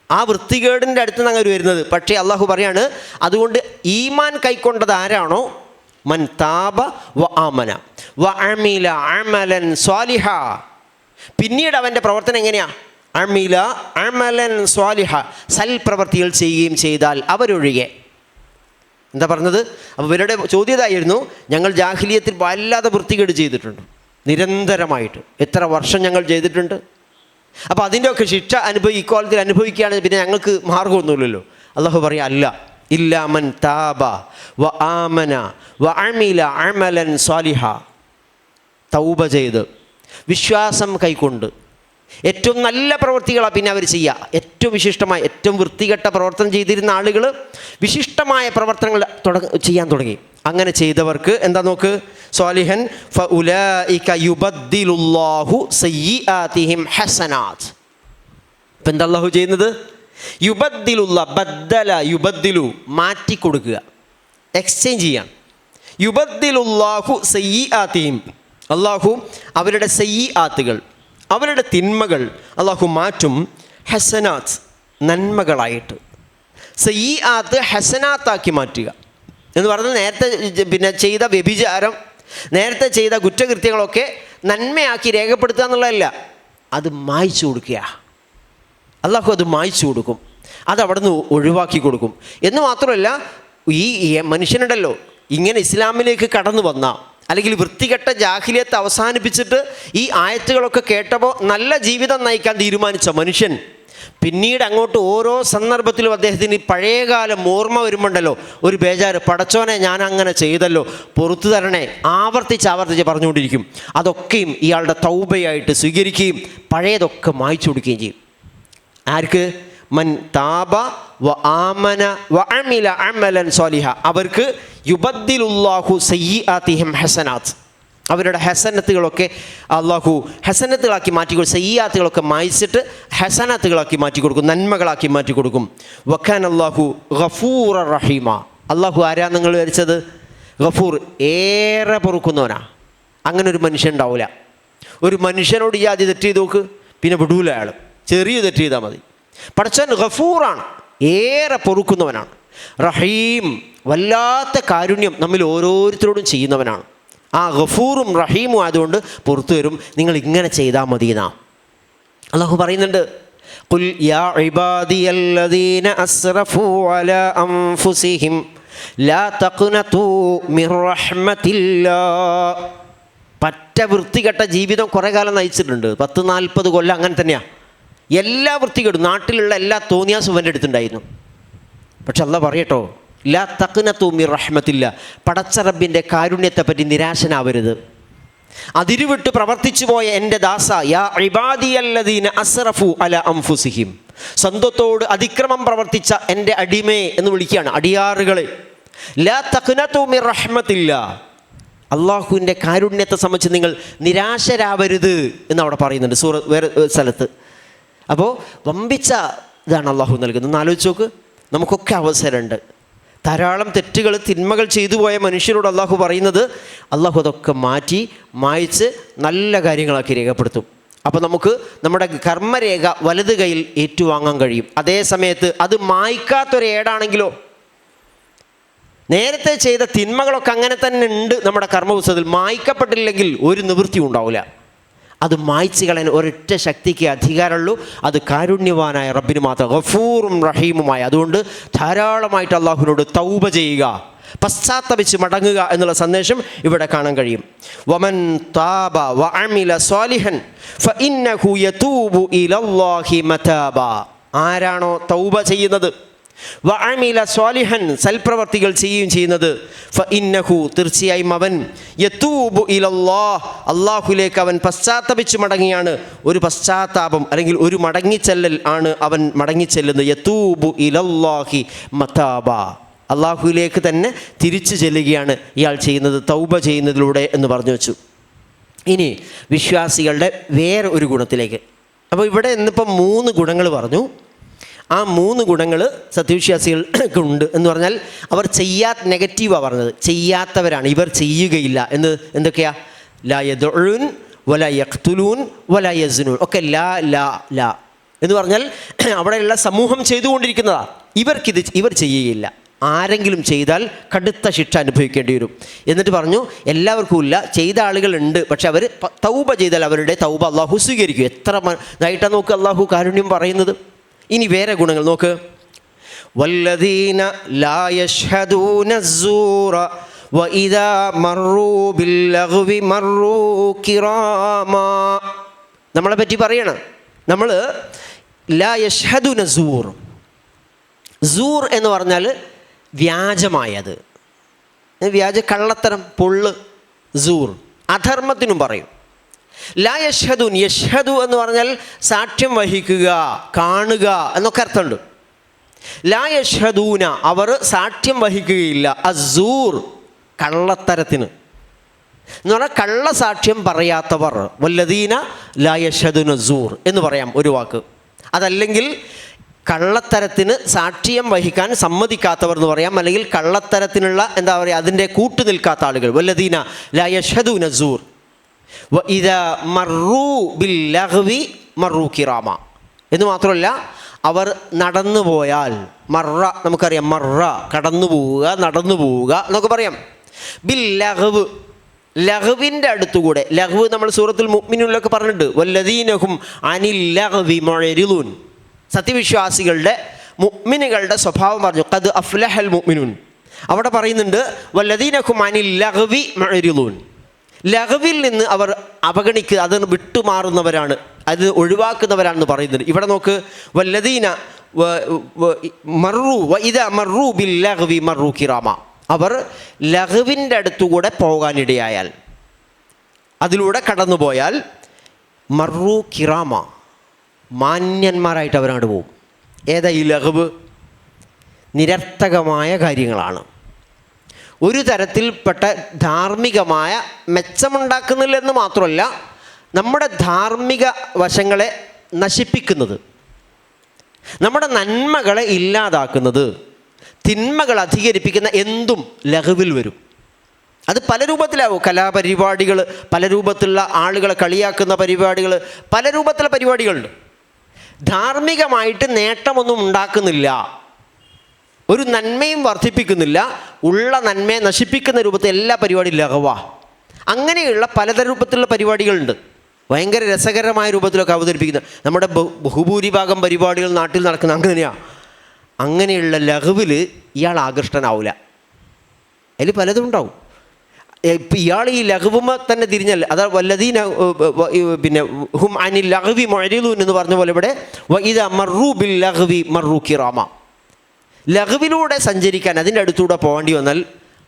ആ വൃത്തികേടിൻ്റെ അടുത്ത് നിന്ന് അങ്ങനെ വരുന്നത്. പക്ഷേ അള്ളാഹു പറയാണ്, അതുകൊണ്ട് ഈമാൻ കൈക്കൊണ്ടത് ആരാണോ, മൻ താബ വ ആമന വ അമില അമലൻ സ്വാലിഹ, പിന്നീട് അവൻ്റെ പ്രവർത്തനം എങ്ങനെയാണ്, അമില അമലൻ സ്വാലിഹ, സൽപ്രവർത്തികൾ ചെയ്യുകയും ചെയ്താൽ അവരൊഴികെ. എന്താ പറഞ്ഞത്? അപ്പോൾ ഇവരുടെ ചോദ്യതായിരുന്നു, ഞങ്ങൾ ജാഹിലിയത്തിൽ വല്ലാതെ വൃത്തികേട് ചെയ്തിട്ടുണ്ട് നിരന്തരമായിട്ട്, എത്ര വർഷം ഞങ്ങൾ ചെയ്തിട്ടുണ്ട്, അപ്പോൾ അതിൻ്റെയൊക്കെ ശിക്ഷ ഇക്കോലത്തിൽ അനുഭവിക്കുകയാണെങ്കിൽ പിന്നെ ഞങ്ങൾക്ക് മാർഗമൊന്നുമില്ലല്ലോ. അള്ളാഹു പറയാം, അല്ല, ഇല്ലാ മൻ താബ വ ആമന വ അമില അമലൻ സ്വാലിഹ, തൗബ ചെയ്ത് വിശ്വാസം കൈക്കൊണ്ട് ഏറ്റവും നല്ല പ്രവൃത്തികളാണ് പിന്നെ അവർ ചെയ്യുക. ഏറ്റവും വിശിഷ്ടമായ, ഏറ്റവും വൃത്തികെട്ട പ്രവർത്തനം ചെയ്തിരുന്ന ആളുകൾ വിശിഷ്ടമായ പ്രവർത്തനങ്ങൾ ചെയ്യാൻ തുടങ്ങി. അങ്ങനെ ചെയ്തവർക്ക് എന്താ നോക്ക്, സ്വാലിഹൻ ഫഉലൈക യുബദ്ദിലുല്ലാഹു സയ്യിആതിഹിം ഹസനാത്ത്. ഇപ്പം എന്താ അല്ലാഹു ചെയ്യുന്നത്? യുബദ്ദിലുള്ള, ബദ്ദല യുബദ്ദിലു, മാറ്റിക്കൊടുക്കുക, എക്സ്ചേഞ്ച് ചെയ്യാം. യുബദ്ദിലുല്ലാഹു സയ്യിആതിഹിം, അള്ളാഹു അവരുടെ സയ്യിആത്തുകൾ, അവരുടെ തിന്മകൾ അള്ളാഹു മാറ്റും, ഹസനാത്ത്, നന്മകളായിട്ട്. സയ്യിആത്ത് ഹസനാത്താക്കി മാറ്റുക എന്ന് പറഞ്ഞാൽ നേരത്തെ പിന്നെ ചെയ്ത വ്യഭിചാരം, നേരത്തെ ചെയ്ത കുറ്റകൃത്യങ്ങളൊക്കെ നന്മയാക്കി രേഖപ്പെടുത്തുക എന്നുള്ളതല്ല, അത് മായ്ച്ചു കൊടുക്കുക. അള്ളാഹു അത് മായ്ച്ചു കൊടുക്കും, അത് അവിടെ നിന്ന് ഒഴിവാക്കി കൊടുക്കും. എന്ന് മാത്രമല്ല, ഈ മനുഷ്യനുണ്ടല്ലോ ഇങ്ങനെ ഇസ്ലാമിലേക്ക് കടന്നു വന്ന, അല്ലെങ്കിൽ വൃത്തികെട്ട ജാഹിലിയത്ത് അവസാനിപ്പിച്ചിട്ട് ഈ ആയത്തുകളൊക്കെ കേട്ടപ്പോൾ നല്ല ജീവിതം നയിക്കാൻ തീരുമാനിച്ച മനുഷ്യൻ, പിന്നീട് അങ്ങോട്ട് ഓരോ സന്ദർഭത്തിലും അദ്ദേഹത്തിന് പഴയകാലം ഓർമ്മ വരുമ്പോണ്ടല്ലോ ഒരു ബേജാറ്, പടച്ചോനെ ഞാൻ അങ്ങനെ ചെയ്തല്ലോ, പുറത്തു തരണേ, ആവർത്തിച്ച് പറഞ്ഞുകൊണ്ടിരിക്കും. അതൊക്കെയും ഇയാളുടെ തൗബയായിട്ട് സ്വീകരിക്കുകയും പഴയതൊക്കെ മായ്ച്ചു കൊടുക്കുകയും ചെയ്യും. ആർക്ക്? മൻ താബ വ ആമന വ അമില അമലൻ സ്വാലിഹ, അവർക്ക് യുബദ്ദിലുല്ലാഹു സയ്യിആതിഹിം ഹസനാത്ത്, അവരുടെ ഹസനത്തുകളൊക്കെ അള്ളാഹു ഹസനത്തുകളാക്കി മാറ്റിക്കൊടുക്കും. സയ്യാത്തുകളൊക്കെ മായ്ച്ചിട്ട് ഹസനത്തുകളാക്കി മാറ്റിക്കൊടുക്കും, നന്മകളാക്കി മാറ്റിക്കൊടുക്കും. വഖാന അല്ലാഹു ഗഫൂറ റഹീമ, അള്ളാഹു ആരാ നിങ്ങൾ വിചാരിച്ചത്? ഗഫൂർ, ഏറെ പൊറുക്കുന്നവനാ. അങ്ങനെ ഒരു മനുഷ്യൻ ഉണ്ടാവില്ല. ഒരു മനുഷ്യനോട് ഈ ആദ്യം തെറ്റ് ചെയ്ത് നോക്ക്, പിന്നെ വിടൂല അയാൾ, ചെറിയ തെറ്റ് ചെയ്താൽ മതി. പടച്ചവൻ ഗഫൂറാണ്, ഏറെ പൊറുക്കുന്നവനാണ്. റഹീം, വല്ലാത്ത കാരുണ്യം നമ്മിൽ ഓരോരുത്തരോടും ചെയ്യുന്നവനാണ്. ആ ഗഫൂറും റഹീമും ആയതുകൊണ്ട് പുറത്തു വരും, നിങ്ങൾ ഇങ്ങനെ ചെയ്താൽ മതി എന്നാ അള്ളാഹു പറയുന്നുണ്ട്. ഖുൽ യാ ഇബാദിയല്ലദീന അസ്റഫൂ അലാ അൻഫുസിഹിം ലാ തഖ്നതു മിർ റഹ്മത്തില്ലാഹ്. പറ്റ വൃത്തികെട്ട ജീവിതം കുറേ കാലം നയിച്ചിട്ടുണ്ട്, 10-40 കൊല്ലം അങ്ങനെ തന്നെയാണ്. എല്ലാ വൃത്തികേടും, നാട്ടിലുള്ള എല്ലാ തോന്നിയാസും എൻ്റെ അടുത്തുണ്ടായിരുന്നു. പക്ഷെ അള്ളാഹ് പറയട്ടോ, ലാ തഖ്നതു മിർ റഹ്മത്തില്ലാഹ്, പടച്ച റബ്ബിൻ്റെ കാരുണ്യത്തെപ്പറ്റി നിരാശനാവരുത്. അതിരുവിട്ട് പ്രവർത്തിച്ചു പോയ എൻ്റെ ദാസ, യാ ഇബാദിയല്ലദീന അസ്റഫു അലാ അൻഫുസിഹിം, സ്വന്തത്തോട് അതിക്രമം പ്രവർത്തിച്ച എൻ്റെ അടിമേ എന്ന് വിളിക്കുകയാണ്, അടിയാറുകളെ. ലാ തഖ്നതു മിർ റഹ്മത്തില്ലാഹ്, അള്ളാഹുവിൻ്റെ കാരുണ്യത്തെ സംബന്ധിച്ച് നിങ്ങൾ നിരാശരാവരുത് എന്നവിടെ പറയുന്നുണ്ട് വേറെ സ്ഥലത്ത്. അപ്പോൾ വമ്പിച്ച ഇതാണ് അള്ളാഹു നൽകുന്നത്. ഒന്ന് ആലോചിച്ച് നോക്ക്, നമുക്കൊക്കെ അവസരമുണ്ട്. ധാരാളം തെറ്റുകൾ, തിന്മകൾ ചെയ്തു പോയ മനുഷ്യരോട് അള്ളാഹു പറയുന്നത്, അള്ളാഹു അതൊക്കെ മായ്ച്ച് നല്ല കാര്യങ്ങളാക്കി രേഖപ്പെടുത്തും. അപ്പോൾ നമുക്ക് നമ്മുടെ കർമ്മരേഖ വലത് കയ്യിൽ ഏറ്റുവാങ്ങാൻ കഴിയും. അതേ സമയത്ത് അത് മായ്ക്കാത്തൊരേടാണെങ്കിലോ, നേരത്തെ ചെയ്ത തിന്മകളൊക്കെ അങ്ങനെ തന്നെ ഉണ്ട് നമ്മുടെ കർമ്മപുസ്തകത്തിൽ, മായ്ക്കപ്പെട്ടില്ലെങ്കിൽ ഒരു നിവൃത്തി ഉണ്ടാവില്ല. അത് മായ്ച്ചു കളയാൻ ഒരൊറ്റ ശക്തിക്ക് അധികാരമുള്ളൂ, അത് കാരുണ്യവാനായ റബ്ബിന് മാത്രം, ഗഫൂറും റഹീമുമായ. അതുകൊണ്ട് ധാരാളമായിട്ട് അള്ളാഹുവിനോട് തൗബ ചെയ്യുക, പശ്ചാത്തപിച്ച് മടങ്ങുക എന്നുള്ള സന്ദേശം ഇവിടെ കാണാൻ കഴിയും. വമൻ താബ വ അമില സ്വാലിഹൻ ഫഇന്നഹു യതൂബു ഇലല്ലാഹി മതാബ, ആരാണോ തൗബ ചെയ്യുന്നത്, വ അമില സ്വാലിഹൻ, സൽപ്രവർത്തികൾ ചെയ്യുകയും ചെയ്യുന്നത്, ഫഇന്നഹു, തീർച്ചയായും അവൻ, യതൂബു ഇലല്ലാഹ്, അള്ളാഹുലേക്ക് അവൻ പശ്ചാത്തപിച്ച് മടങ്ങിയാണ്. ഒരു പശ്ചാത്താപം അല്ലെങ്കിൽ ഒരു മടങ്ങിച്ചെല്ലൽ ആണ് അവൻ മടങ്ങിച്ചെല്ലുന്നത്. യതൂബു ഇലല്ലാഹി മതാബ, അള്ളാഹുവിലേക്ക് തന്നെ തിരിച്ചു ചെല്ലുകയാണ് ഇയാൾ ചെയ്യുന്നത് തൗബ ചെയ്യുന്നതിലൂടെ എന്ന് പറഞ്ഞു വെച്ചു. ഇനി വിശ്വാസികളുടെ വേറെ ഒരു ഗുണത്തിലേക്ക്. അപ്പോൾ ഇവിടെ ഇന്നിപ്പം 3 ഗുണങ്ങൾ പറഞ്ഞു. ആ 3 ഗുണങ്ങൾ സത്യവിശ്വാസികൾക്ക് ഉണ്ട് എന്ന് പറഞ്ഞാൽ അവർ നെഗറ്റീവാണ് പറഞ്ഞത്, ചെയ്യാത്തവരാണ്, ഇവർ ചെയ്യുകയില്ല എന്ന്. എന്തൊക്കെയാ? ലാ യദ്ഉൻ വല യഖ്തുലൂൻ വല യസ്നൂൻ ഒക്കെ ലാ ലാ ലാ എന്ന് പറഞ്ഞാൽ അവിടെയുള്ള സമൂഹം ചെയ്തുകൊണ്ടിരിക്കുന്നതാണ്. ഇവർ ചെയ്യുകയില്ല. ആരെങ്കിലും ചെയ്താൽ കടുത്ത ശിക്ഷ അനുഭവിക്കേണ്ടി വരും. എന്നിട്ട് പറഞ്ഞു എല്ലാവർക്കും ഇല്ല, ചെയ്ത ആളുകളുണ്ട്, പക്ഷെ അവർ തൗബ ചെയ്താൽ അവരുടെ തൗബ അള്ളാഹു സ്വീകരിക്കും. എത്ര ഇതായിട്ടാണ് നോക്ക് അള്ളാഹു കാരുണ്യം പറയുന്നത്. ഇനി വേറെ ഗുണങ്ങൾ നോക്ക്. വല്ലദീന ലാ യശ്ഹദൂന الزൂറ വഇദാ മറൂ ബില്ലഗ്വി മറൂ കിറാമാ. നമ്മളെ പറ്റി പറയണം. നമ്മൾ ലാ യശ്ഹദൂന الزൂർ, സൂർ എന്ന് പറഞ്ഞാൽ വ്യാജമായത്, കള്ളത്തരം, പൊള്ള്, സൂർ. അധർമ്മത്തിനും പറയും. ലാ യശ്ഹദൂൻ, യശ്ഹദു എന്ന് പറഞ്ഞാൽ സാക്ഷ്യം വഹിക്കുക, കാണുക എന്നൊക്കെ അർത്ഥമുണ്ട്. ലാ യശ്ഹദൂന, അവർ സാക്ഷ്യം വഹിക്കുകയില്ല. അസ്സൂർ, കള്ളത്തരത്തിന് എന്ന് പറഞ്ഞാൽ കള്ളസാക്ഷ്യം പറയാത്തവർ. വല്ലദീന ലാ യശ്ഹദൂന സൂർ എന്ന് പറയാം ഒരു വാക്ക്. അതല്ലെങ്കിൽ കള്ളത്തരത്തിന് സാക്ഷ്യം വഹിക്കാൻ സമ്മതിക്കാത്തവർ എന്ന് പറയാം. അല്ലെങ്കിൽ കള്ളത്തരത്തിനുള്ള എന്താ പറയുക, അതിൻ്റെ കൂട്ടു നിൽക്കാത്ത ആളുകൾ. വല്ലദീന ലാ യശ്ഹദൂന സൂർ വഇദാ മറൂ ബില്ലഗ്വി മറൂ കിറാമ. എന്ന് മാത്രമല്ല, അവർ നടന്നു പോയാൽ, മറ നമുക്കറിയാം, മറ കടന്നു പോവുക, നടന്നു പോവുക എന്നൊക്കെ പറയാം. ബില്ലഗ്വ്, ലഗ്വിൻ്റെ അടുത്തുകൂടെ. ലഗ്വ് നമ്മൾ സൂറത്തുൽ മുഅ്മിനൂനിലൊക്കെ പറഞ്ഞിട്ടുണ്ട്. വല്ലദീനഹും അനിൽ ലഗ്വി മുഅ്രിദൂൻ. സത്യവിശ്വാസികളുടെ മുഅ്മിനുകളുടെ സ്വഭാവം പറഞ്ഞു. ഖദ് അഫ്ലഹൽ മുഅ്മിനൂൻ. അവിടെ പറയുന്നുണ്ട് വല്ലദീനഹും അനിൽ ലഗ്വി മുഅ്രിദൂൻ. ലഗ്വിൽ നിന്ന് അവർ അവഗണിക്കുക, അത് വിട്ടുമാറുന്നവരാണ്, അത് ഒഴിവാക്കുന്നവരാണെന്ന് പറയുന്നുണ്ട്. ഇവിടെ നോക്ക്, വല്ലദീന മറൂ വഇദാ മറൂ ബിൽ ലഗ്വി മറൂ കിറാമ. അവർ ലഗ്വിൻ്റെ അടുത്തുകൂടെ പോകാനിടയായാൽ, അതിലൂടെ കടന്നുപോയാൽ, മറൂ കിറാമ, മാന്യന്മാരായിട്ട് അവരങ്ങോട്ട് പോകും. ഏതാ ഈ ലഗ്വ്? നിരർത്ഥകമായ കാര്യങ്ങളാണ്. ഒരു തരത്തിൽപ്പെട്ട ധാർമ്മികമായ മെച്ചമുണ്ടാക്കുന്നില്ലെന്ന് മാത്രമല്ല, നമ്മുടെ ധാർമ്മിക വശങ്ങളെ നശിപ്പിക്കുന്നത്, നമ്മുടെ നന്മകളെ ഇല്ലാതാക്കുന്നത്, തിന്മകൾ അധികരിപ്പിക്കുന്ന എന്തും ലഗ്വിൽ വരും. അത് പല രൂപത്തിലാവും. കലാപരിപാടികൾ, പല രൂപത്തിലുള്ള ആളുകളെ കളിയാക്കുന്ന പരിപാടികൾ, പല രൂപത്തിലുള്ള പരിപാടികളുണ്ട്. ധാർമ്മികമായിട്ട് നേട്ടമൊന്നും ഉണ്ടാക്കുന്നില്ല, ഒരു നന്മയും വർദ്ധിപ്പിക്കുന്നില്ല, ഉള്ള നന്മയെ നശിപ്പിക്കുന്ന രൂപത്തിൽ എല്ലാ പരിപാടിയും ലഗ്വാ. അങ്ങനെയുള്ള പലതര രൂപത്തിലുള്ള പരിപാടികളുണ്ട്. ഭയങ്കര രസകരമായ രൂപത്തിലൊക്കെ അവതരിപ്പിക്കുന്നത്. നമ്മുടെ ബഹുഭൂരിഭാഗം പരിപാടികൾ നാട്ടിൽ നടക്കുന്ന അങ്ങനെയാണ്. അങ്ങനെയുള്ള ലഗ്വിൽ ഇയാൾ ആകൃഷ്ടനാവില്ല. അതിൽ പലതും ഉണ്ടാവും. ഇപ്പം ഇയാൾ ഈ ലഗ്വുമ തന്നെ തിരിഞ്ഞല്ല. അതായത് വല്ലദീന പിന്നെ ഹും അനിൽ ലഗ്വി മുഅ്രിദൂൻ എന്ന് പറഞ്ഞ പോലെ ഇവിടെ വഇദാ മറൂ ബിൽ ലഗ്വി മറൂ കിറാമ. ലഗ്വിലൂടെ സഞ്ചരിക്കാൻ, അതിൻ്റെ അടുത്തൂടെ പോകേണ്ടി വന്നാൽ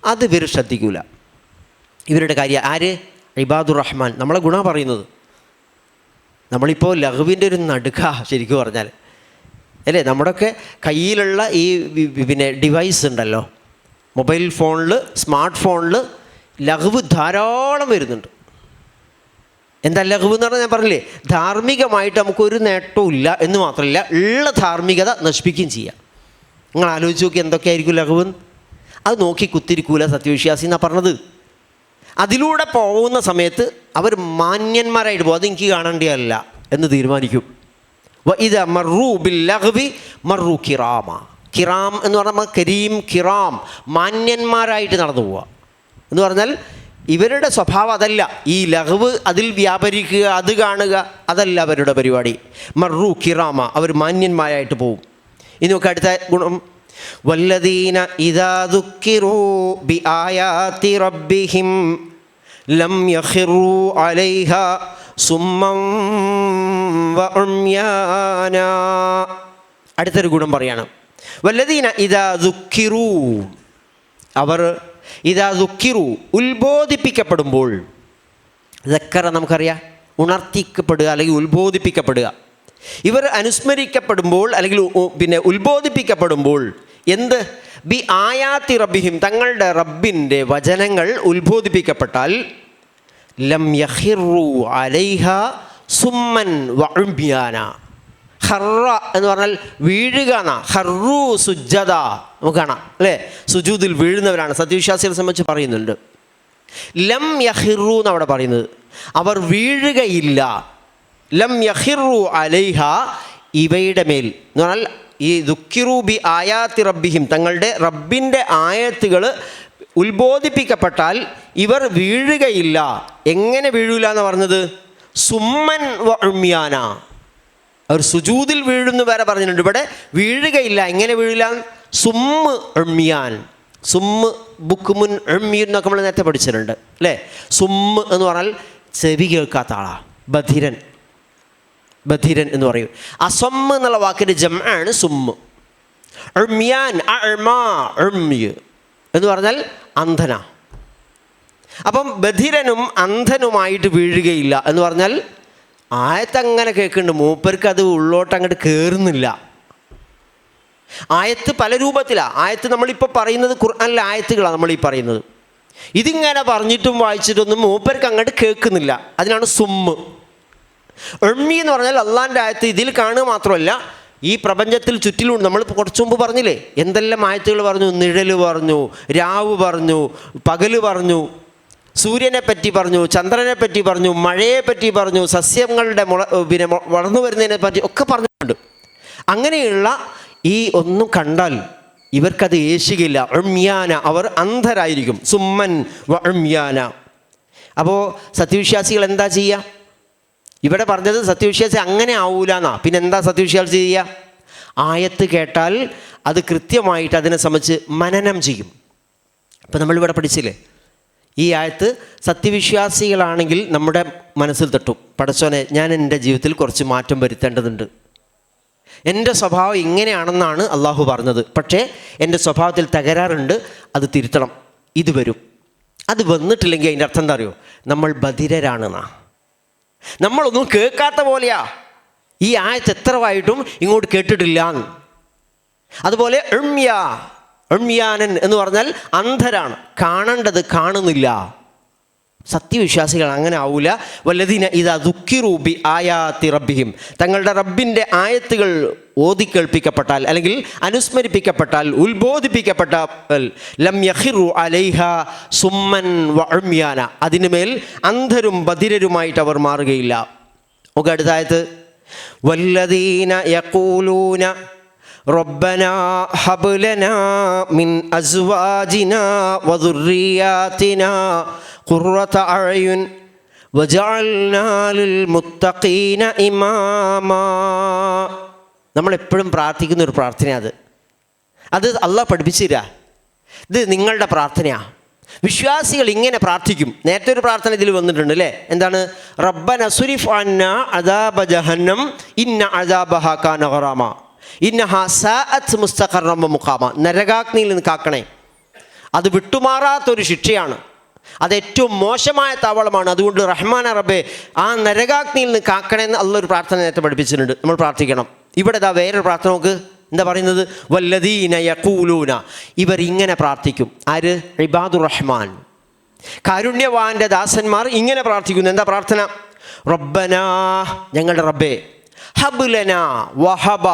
അത് ഇവർ ശ്രദ്ധിക്കൂല. ഇവരുടെ കാര്യം ആര്? ഇബാദുർ റഹ്മാൻ. നമ്മളെ ഗുണം പറയുന്നത്. നമ്മളിപ്പോൾ ലഗ്വിൻ്റെ ഒരു നടുക ശരിക്കും പറഞ്ഞാൽ, അല്ലേ? നമ്മുടെയൊക്കെ കയ്യിലുള്ള ഈ പിന്നെ ഡിവൈസ് ഉണ്ടല്ലോ, മൊബൈൽ ഫോണിൽ, സ്മാർട്ട് ഫോണിൽ ലഗ്വ് ധാരാളം വരുന്നുണ്ട്. എന്താ ലഗ്വ് എന്ന് പറഞ്ഞാൽ ഞാൻ പറഞ്ഞില്ലേ, ധാർമ്മികമായിട്ട് നമുക്കൊരു നേട്ടവും ഇല്ല എന്ന് മാത്രമല്ല, ഉള്ള ധാർമ്മികത നശിപ്പിക്കുകയും ചെയ്യാം. നിങ്ങൾ ആലോചിച്ച് നോക്കി എന്തൊക്കെയായിരിക്കും ലഗ്വ്. അത് നോക്കി കുത്തിരിക്കൂല സത്യവിശ്വാസി എന്നാണ് പറഞ്ഞത്. അതിലൂടെ പോകുന്ന സമയത്ത് അവർ മാന്യന്മാരായിട്ട് പോകും. അതെനിക്ക് കാണേണ്ടിയല്ല എന്ന് തീരുമാനിക്കും. വഇദാ മറൂ ബിൽ ലഗ്വി മറൂ കിറാമ. കിറാം എന്ന് പറഞ്ഞാൽ കരീം, കിറാം, മാന്യന്മാരായിട്ട് നടന്നു പോവുക എന്ന് പറഞ്ഞാൽ ഇവരുടെ സ്വഭാവം അതല്ല. ഈ ലഗ്വ് അതിൽ വ്യാപരിക്കുക, അത് കാണുക, അതല്ല അവരുടെ പരിപാടി. മറൂ കിറാമ, അവർ മാന്യന്മാരായിട്ട് പോവും. ഇനി നമുക്ക് അടുത്ത ഗുണം. വല്ലദീന ഇദാ ദുക്കിറൂ ബിആയാതി റബ്ബിഹിം ലം യഖിറൂ അലൈഹാ സുമ്മൻ വഉംയാന. അടുത്തൊരു ഗുണം പറയാണ്. വല്ലദീന ഇദാ ദുക്കിറൂ, അവർ ഇദാ ദുക്കിറൂ, ഉത്ബോധിപ്പിക്കപ്പെടുമ്പോൾ. ദക്കറ നമുക്കറിയാം, ഉണർത്തിക്കപ്പെടുക അല്ലെങ്കിൽ ഉത്ബോധിപ്പിക്കപ്പെടുക. ഇവർ അനുസ്മരിക്കപ്പെടുമ്പോൾ അല്ലെങ്കിൽ പിന്നെ ഉത്ബോധിപ്പിക്കപ്പെടുമ്പോൾ എന്ത്? ബി ആയാത്തി റബ്ബിഹിം, തങ്ങളുടെ റബ്ബിൻ്റെ വചനങ്ങൾ ഉത്ബോധിപ്പിക്കപ്പെട്ടാൽ ലം യഖിറൂ അലൈഹ സുമ്മൻ വഉംയാന. ഖറ എന്ന് പറഞ്ഞാൽ വീഴുക എന്നാ. ഖറൂ സുജ്ജദ നമുക്ക് കാണാം, അല്ലേ? സുജൂദിൽ വീഴുന്നവരാണ് സത്യവിശ്വാസികളെ സംബന്ധിച്ച് പറയുന്നുണ്ട്. ലം യഖിറു എന്നവിടെ പറയുന്നത്, അവർ വീഴുകയില്ല. ലം യഖിറു അലൈഹ, ഇവയുടെ മേൽ എന്ന് പറഞ്ഞാൽ ഈ ദുഃഖിറു ബി ആയാത്തി റബ്ബിഹിം, തങ്ങളുടെ റബ്ബിൻ്റെ ആയത്തുകൾ ഉത്ബോധിപ്പിക്കപ്പെട്ടാൽ ഇവർ വീഴുകയില്ല. എങ്ങനെ വീഴൂല എന്ന് പറഞ്ഞത്? സുമ്മൻ വ ഉമ്യാന, അവർ സുജൂദിൽ വീഴുന്നു വരെ പറഞ്ഞിട്ടുണ്ട്. ഇവിടെ വീഴുകയില്ല. എങ്ങനെ വീഴില്ല? സുമ്മ് ഉമ്യാൻ, സുമ്മ് ബുക്കുമുൻ ഉമ്യൻ എന്നൊക്കെ നമ്മൾ നേരത്തെ പഠിച്ചിട്ടുണ്ട് അല്ലേ. സുമ്മ് എന്ന് പറഞ്ഞാൽ ചെവി കേൾക്കാത്ത ആളാണ്, ബധിരൻ. ബധിരൻ എന്ന് പറയും. അസമ്മ് എന്നുള്ള വാക്കിൻ്റെ ജംആണ് സുമ്മ്. ഉമ്യാൻ എന്ന് പറഞ്ഞാൽ അന്ധന. അപ്പം ബധിരനും അന്ധനുമായിട്ട് വീഴുകയില്ല എന്ന് പറഞ്ഞാൽ ആയത്തങ്ങനെ കേൾക്കുന്നുണ്ട്, മൂപ്പർക്ക് അത് ഉള്ളോട്ട് അങ്ങോട്ട് കയറുന്നില്ല. ആയത്ത് പല രൂപത്തിലാണ്. ആയത്ത് നമ്മളിപ്പോൾ പറയുന്നത് ഖുർആനിലെ ആയത്തുകളാണ് നമ്മൾ ഈ പറയുന്നത്. ഇതിങ്ങനെ പറഞ്ഞിട്ടും വായിച്ചിട്ടൊന്നും മൂപ്പർക്ക് അങ്ങോട്ട് കേൾക്കുന്നില്ല. അതിനാണ് സുമ്മ്. ഉമ്മി എന്ന് പറഞ്ഞാൽ അള്ളാൻ്റെ ആയത്ത് ഇതിൽ കാണുക മാത്രമല്ല, ഈ പ്രപഞ്ചത്തിൽ ചുറ്റിലും നമ്മൾ കുറച്ചു മുമ്പ് പറഞ്ഞില്ലേ എന്തെല്ലാം ആയത്തുകൾ പറഞ്ഞു. നിഴൽ പറഞ്ഞു, രാവ് പറഞ്ഞു, പകല് പറഞ്ഞു, സൂര്യനെ പറ്റി പറഞ്ഞു, ചന്ദ്രനെ പറ്റി പറഞ്ഞു, മഴയെ പറ്റി പറഞ്ഞു, സസ്യങ്ങളുടെ വളർന്നു വരുന്നതിനെ പറ്റി ഒക്കെ പറഞ്ഞിട്ടുണ്ട്. അങ്ങനെയുള്ള ഈ ഒന്നും കണ്ടാൽ ഇവർക്കത് ഏശുകയില്ല. ഉമ്യാന, അവർ അന്ധരായിരിക്കും. സുമ്മൻ വ ഉമ്യാന. അപ്പോൾ സത്യവിശ്വാസികൾ എന്താ ചെയ്യുക? ഇവിടെ പറഞ്ഞത് സത്യവിശ്വാസി അങ്ങനെ ആവൂല എന്നാ. പിന്നെ എന്താ സത്യവിശ്വാസി ചെയ്യുക? ആയത്ത് കേട്ടാൽ അത് കൃത്യമായിട്ട് അതിനെ സംബന്ധിച്ച് മനനം ചെയ്യും. ഇപ്പം നമ്മളിവിടെ പഠിച്ചില്ലേ ഈ ആയത്ത്, സത്യവിശ്വാസികളാണെങ്കിൽ നമ്മുടെ മനസ്സിൽ തട്ടും, പടച്ചോനെ ഞാൻ എൻ്റെ ജീവിതത്തിൽ കുറച്ച് മാറ്റം വരുത്തേണ്ടതുണ്ട്, എൻ്റെ സ്വഭാവം ഇങ്ങനെയാണെന്നാണ് അള്ളാഹു പറഞ്ഞത്, പക്ഷേ എൻ്റെ സ്വഭാവത്തിൽ തകരാറുണ്ട്, അത് തിരുത്തണം. ഇത് വരും. അത് വന്നിട്ടില്ലെങ്കിൽ അതിൻ്റെ അർത്ഥം എന്താ അറിയോ? നമ്മൾ ബധിരരാണെന്നാ. നമ്മളൊന്നും കേൾക്കാത്ത പോലെയാ. ഈ ആയത്ത് എത്രവായിട്ടും ഇങ്ങോട്ട് കേട്ടിട്ടില്ല. അതുപോലെ ഉമ്യാനൻ എന്ന് പറഞ്ഞാൽ അന്ധരാണ്, കാണേണ്ടത് കാണുന്നില്ല. സത്യവിശ്വാസികൾ അങ്ങനെ ആവൂല. വല്ലദീന ഇദാ ദുഃഖിറു ബി ആയാത്തി റബ്ബിഹിം, തങ്ങളുടെ റബ്ബിൻ്റെ ആയത്തുകൾ ഓതിക്കേൾപ്പിക്കപ്പെട്ടാൽ അല്ലെങ്കിൽ അനുസ്മരിപ്പിക്കപ്പെട്ടാൽ, ഉത്ബോധിപ്പിക്കപ്പെട്ടാൽ, ലം യഖിറു അലൈഹ സുമ്മൻ വ ഉമ്യാന, അതിനുമേൽ അന്ധരും ബധിരരുമായിട്ട് അവർ മാറുകയില്ല. ഒക്കെ അടുത്ത ആയത്ത്, വല്ലദീന യഖൂലൂന റബ്ബനാ ഹബ് ലനാ മിൻ അസ്വാജിനാ വദുർരിയാതിനാ ഖുർറത അഅ്യുൻ വജഅൽനാ ലിൽ മുത്തഖീന ഇമാമാ. നമ്മളെപ്പോഴും പ്രാർത്ഥിക്കുന്ന ഒരു പ്രാർത്ഥനയാണ് അത് അള്ളാഹ് പഠിപ്പിച്ചില്ല. ഇത് നിങ്ങളുടെ പ്രാർത്ഥനയാണ്. വിശ്വാസികൾ ഇങ്ങനെ പ്രാർത്ഥിക്കും. നേരത്തെ ഒരു പ്രാർത്ഥന ഇതിൽ വന്നിട്ടുണ്ട് അല്ലേ? എന്താണ്? റബ്ബന സുരിഫ് അന്നാ അദാബ ജഹന്നം ഇന്ന അദാബഹാ കാന ഗറാമ ഇന്നഹാ സാഅത്ത് മുസ്തഖറൻ വ മുഖാമ. നരകാഗ്നിയിൽ നിന്ന് കാക്കണേ, അത് വിട്ടുമാറാത്തൊരു ശിക്ഷയാണ്, അത് ഏറ്റവും മോശമായ താവളമാണ്. അതുകൊണ്ട് റഹ്മാന റബ്ബേ ആ നരകാഗ്നിയിൽ നിന്ന് കാക്കണമെന്ന് അള്ളൊരു പ്രാർത്ഥന നേരത്തെ പഠിപ്പിച്ചിട്ടുണ്ട്. നമ്മൾ പ്രാർത്ഥിക്കണം. ഇവിടെ ഇതാ വേറൊരു പ്രാർത്ഥന നോക്ക്. എന്താ പറയുന്നത്? വല്ലദീന യഖൂലൂന, ഇവർ ഇങ്ങനെ പ്രാർത്ഥിക്കും. ആര്? ഇബാദുർ റഹ്മാൻ, കാരുണ്യവാന്റെ ദാസന്മാർ ഇങ്ങനെ പ്രാർത്ഥിക്കുന്നു. എന്താ പ്രാർത്ഥന? റബ്ബനാ, ഞങ്ങളുടെ റബ്ബേ, ഹബ്ലന വഹബ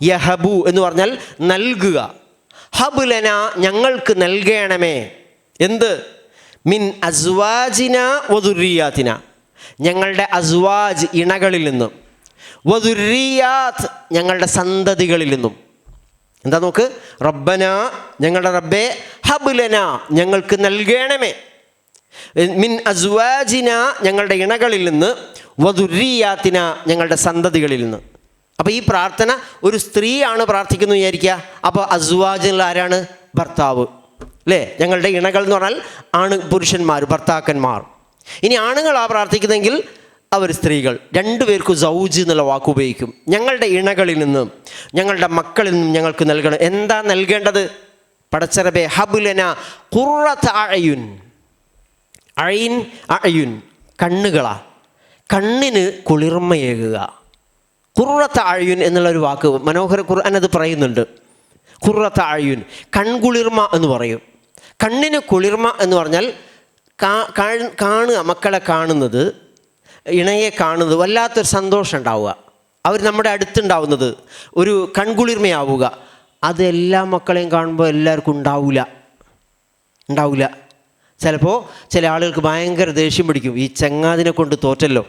യഹബു എന്ന് പറഞ്ഞാൽ നൽകുക. ഹബ്ലന, ഞങ്ങൾക്ക് നൽകണമേ. എന്ത്? മിൻ അസ്വാജിന വദുർരിയാതിന, ഞങ്ങളുടെ അസ്വാജ് ഇണകളിൽ നിന്നും, വദുർരിയാത്ത് ഞങ്ങളുടെ സന്തതികളിൽ നിന്നും. എന്താ നോക്ക്? റബ്ബന, ഞങ്ങളുടെ റബ്ബേ, ഹബ്ലന ഞങ്ങൾക്ക് നൽകണമേ, മിൻ അസ്വാജിന ഞങ്ങളുടെ ഇണകളിൽ നിന്ന്, വദുർരിയാതിന ഞങ്ങളുടെ സന്തതികളിൽ നിന്ന്. അപ്പോൾ ഈ പ്രാർത്ഥന ഒരു സ്ത്രീയാണ് പ്രാർത്ഥിക്കുന്നു വിചാരിക്കുക. അപ്പോൾ അസ്വാജുള്ള ആരാണ്? ഭർത്താവ് അല്ലേ? ഞങ്ങളുടെ ഇണകൾ എന്ന് പറഞ്ഞാൽ ആണ് പുരുഷന്മാർ, ഭർത്താക്കന്മാർ. ഇനി ആണുങ്ങളാ പ്രാർത്ഥിക്കുന്നെങ്കിൽ അവർ സ്ത്രീകൾ. രണ്ടുപേർക്കും സൗജ് എന്നുള്ള വാക്ക് ഉപയോഗിക്കും. ഞങ്ങളുടെ ഇണകളിൽ നിന്നും ഞങ്ങളുടെ മക്കളിൽ നിന്നും ഞങ്ങൾക്ക് നൽകണം. എന്താ നൽകേണ്ടത്? പടച്ചറബേ ഹബ്ലന ഖുർറത അഅ്യുൻ. അയിൻ അഅ്യുൻ കണ്ണുകളാ, കണ്ണിന് കുളിർമയേകുക. ഖുർറത അഅ്യുൻ എന്നുള്ളൊരു വാക്ക് മനോഹര ഖുർആൻ അത് പറയുന്നുണ്ട്. ഖുർറത അഅ്യുൻ, കൺകുളിർമ എന്ന് പറയും. കണ്ണിന് കുളിർമ എന്ന് പറഞ്ഞാൽ കാണുക, മക്കളെ കാണുന്നത്, ഇണയെ കാണുന്നത് വല്ലാത്തൊരു സന്തോഷം ഉണ്ടാവുക. അവർ നമ്മുടെ അടുത്തുണ്ടാവുന്നത് ഒരു കൺകുളിർമയാവുക. അത് എല്ലാ മക്കളെയും കാണുമ്പോൾ എല്ലാവർക്കും ഉണ്ടാവില്ല. ചിലപ്പോൾ ചില ആളുകൾക്ക് ഭയങ്കര ദേഷ്യം പിടിക്കും, ഈ ചങ്ങാതിനെ കൊണ്ട് തോറ്റല്ലോ.